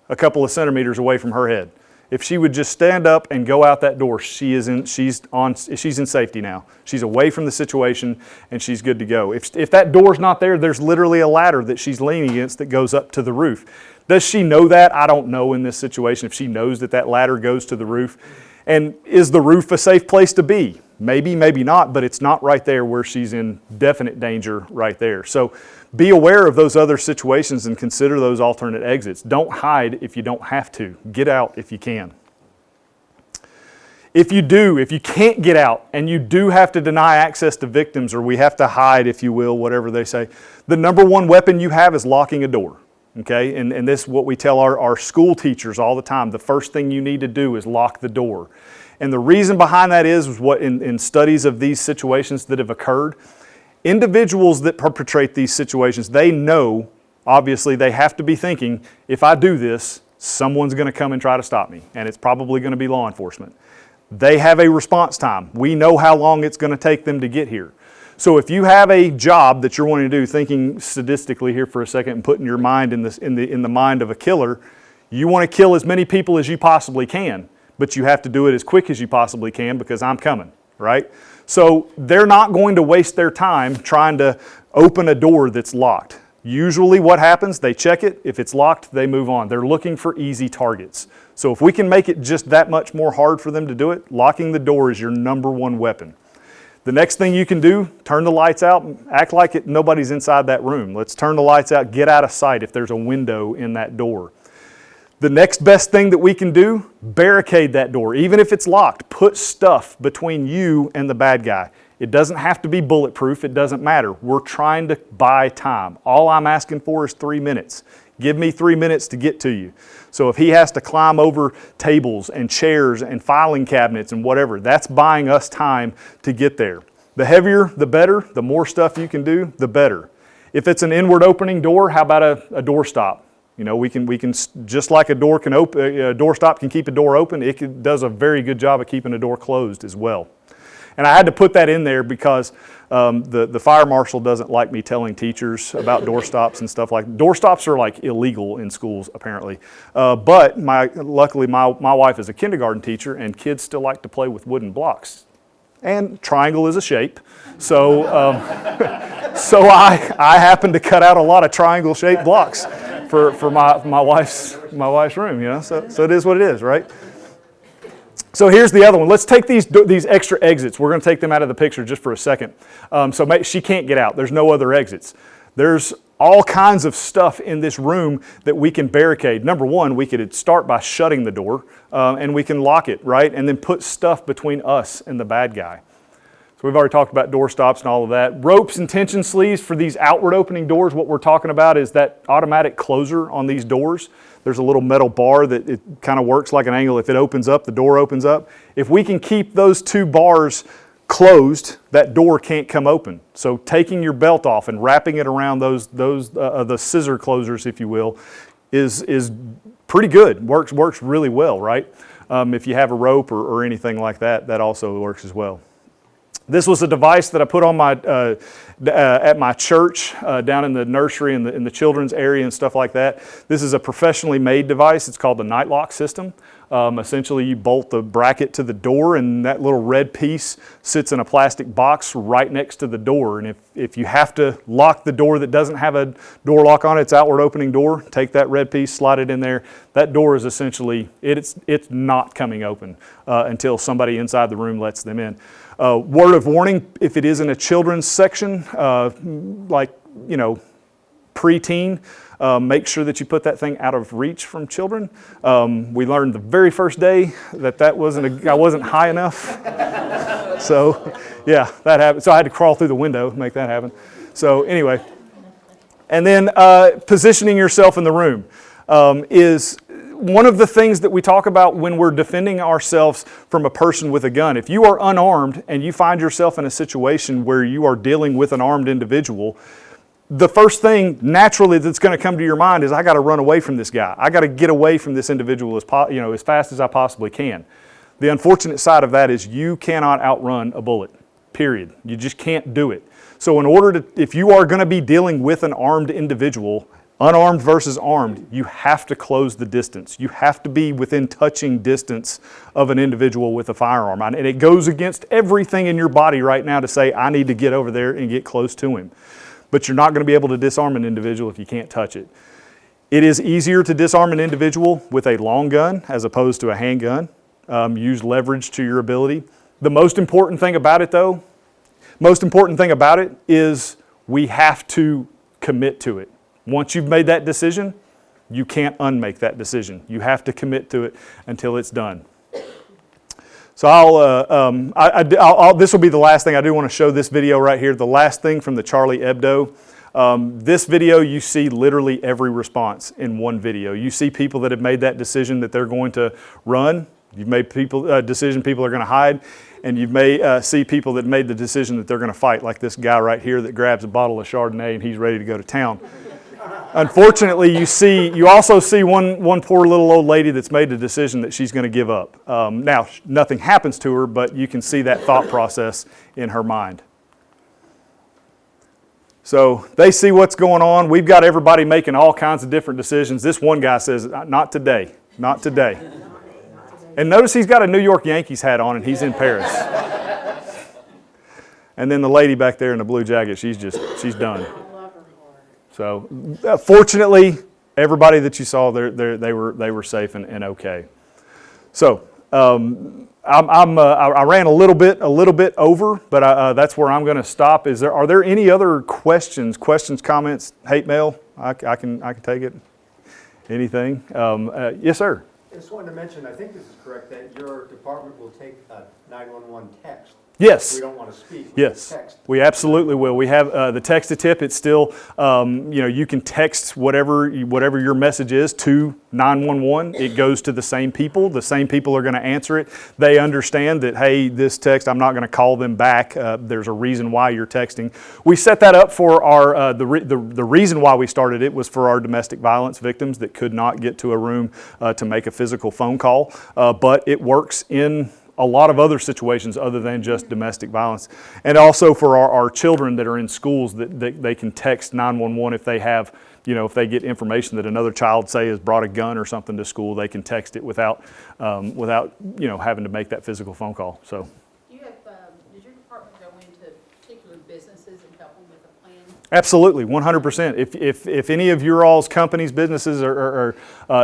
a couple of centimeters away from her head. If she would just stand up and go out that door, she's in safety now. She's away from the situation and she's good to go. If that door's not there, there's literally a ladder that she's leaning against that goes up to the roof. Does she know that? I don't know in this situation if she knows that ladder goes to the roof. And is the roof a safe place to be? Maybe, maybe not, but it's not right there where she's in definite danger right there. So be aware of those other situations and consider those alternate exits. Don't hide if you don't have to. Get out if you can. If you can't get out and you do have to deny access to victims, or we have to hide, if you will, whatever they say, the number one weapon you have is locking a door. Okay, and this is what we tell our school teachers all the time. The first thing you need to do is lock the door. And the reason behind that is what in studies of these situations that have occurred, individuals that perpetrate these situations, they know, obviously they have to be thinking, if I do this, someone's going to come and try to stop me, and it's probably going to be law enforcement. They have a response time. We know how long it's going to take them to get here. So if you have a job that you're wanting to do, thinking sadistically here for a second and putting your mind in the mind of a killer, you want to kill as many people as you possibly can, but you have to do it as quick as you possibly can because I'm coming, right? So they're not going to waste their time trying to open a door that's locked. Usually what happens, they check it. If it's locked, they move on. They're looking for easy targets. So if we can make it just that much more hard for them to do it, locking the door is your number one weapon. The next thing you can do, turn the lights out, act like nobody's inside that room. Let's turn the lights out, get out of sight if there's a window in that door. The next best thing that we can do, barricade that door. Even if it's locked, put stuff between you and the bad guy. It doesn't have to be bulletproof. It doesn't matter. We're trying to buy time. All I'm asking for is 3 minutes. Give me 3 minutes to get to you. So if he has to climb over tables and chairs and filing cabinets and whatever, that's buying us time to get there. The heavier, the better. The more stuff you can do, the better. If it's an inward opening door, how about a door stop? You know, we can just like a door can open, a door stop can keep a door open. It does a very good job of keeping a door closed as well. And I had to put that in there because the fire marshal doesn't like me telling teachers about door stops and stuff like that. Door stops are like illegal in schools apparently. But luckily my wife is a kindergarten teacher and kids still like to play with wooden blocks. And triangle is a shape. So so I happen to cut out a lot of triangle shaped blocks for my wife's room, you know. So it is what it is, right? So here's the other one. Let's take these extra exits. We're going to take them out of the picture just for a second. So she can't get out. There's no other exits. There's all kinds of stuff in this room that we can barricade. Number one, we could start by shutting the door, and we can lock it, right? And then put stuff between us and the bad guy. So we've already talked about door stops and all of that. Ropes and tension sleeves for these outward opening doors. What we're talking about is that automatic closer on these doors. There's a little metal bar that it kind of works like an angle. If it opens up, the door opens up. If we can keep those two bars closed, that door can't come open. So taking your belt off and wrapping it around the scissor closers, if you will, is pretty good. Works really well, right? If you have a rope or anything like that, that also works as well. This was a device that I put on at my church down in the nursery and in the children's area and stuff like that. This is a professionally made device. It's called the night lock system. Essentially, you bolt the bracket to the door, and that little red piece sits in a plastic box right next to the door. And if you have to lock the door that doesn't have a door lock on it, it's outward opening door, take that red piece, slide it in there. That door is essentially, it's not coming open until somebody inside the room lets them in. Word of warning, if it is in a children's section, like, you know, preteen, make sure that you put that thing out of reach from children. We learned the very first day that I wasn't high enough. So, yeah, that happened. So I had to crawl through the window to make that happen. So anyway, and then positioning yourself in the room is one of the things that we talk about when we're defending ourselves from a person with a gun. If you are unarmed and you find yourself in a situation where you are dealing with an armed individual, the first thing naturally that's going to come to your mind is, I got to run away from this guy. I got to get away from this individual as fast as I possibly can. The unfortunate side of that is you cannot outrun a bullet, period. You just can't do it. So if you are going to be dealing with an armed individual, unarmed versus armed, you have to close the distance. You have to be within touching distance of an individual with a firearm. And it goes against everything in your body right now to say, I need to get over there and get close to him. But you're not going to be able to disarm an individual if you can't touch it. It is easier to disarm an individual with a long gun as opposed to a handgun. Use leverage to your ability. The most important thing about it, though, is we have to commit to it. Once you've made that decision, you can't unmake that decision. You have to commit to it until it's done. So this will be the last thing. I do want to show this video right here, the last thing from the Charlie Hebdo. This video, you see literally every response in one video. You see people that have made that decision that they're going to run. You've made decision people are going to hide. And you may see people that made the decision that they're going to fight, like this guy right here that grabs a bottle of Chardonnay and he's ready to go to town. Unfortunately, you also see one poor little old lady that's made the decision that she's going to give up. Now, nothing happens to her, but you can see that thought process in her mind. So they see what's going on. We've got everybody making all kinds of different decisions. This one guy says, not today, not today. And notice he's got a New York Yankees hat on and he's in Paris. And then the lady back there in the blue jacket, she's done. So fortunately, everybody that you saw, they were safe and okay. So I ran a little bit over, but that's where I'm going to stop. Are there any other questions, comments, hate mail? I can take it. Anything? Yes, sir. I just wanted to mention, I think this is correct, that your department will take a 911 text. Yes. We don't want to speak. Yes, text. we absolutely will. We have the text-to-tip. It's still, you can text whatever your message is to 911. It goes to the same people. The same people are going to answer it. They understand that, hey, this text, I'm not going to call them back. There's a reason why you're texting. We set that up for our, the reason why we started it was for our domestic violence victims that could not get to a room to make a physical phone call. But it works in a lot of other situations other than just domestic violence. And also for our children that are in schools that they can text 911 if they have, if they get information that another child, say, has brought a gun or something to school, they can text it without having to make that physical phone call. So. Does your department go into particular businesses and help them with a plan? Absolutely, 100%. If any of your all's companies, businesses, or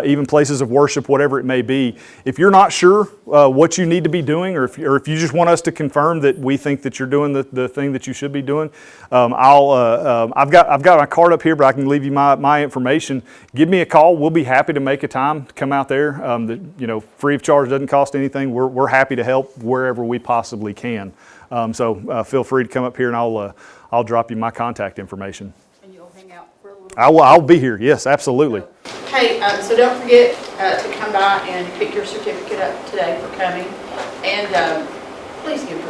even places of worship, whatever it may be, if you're not sure what you need to be doing, or if you just want us to confirm that we think that you're doing the thing that you should be doing, I've got my card up here, but I can leave you my information. Give me a call. We'll be happy to make a time to come out there. Free of charge, doesn't cost anything. We're happy to help wherever we possibly can. So feel free to come up here, and I'll drop you my contact information. And you'll hang out for a little bit? I'll be here. Yes, absolutely. Hey, so don't forget to come by and pick your certificate up today for coming. And please give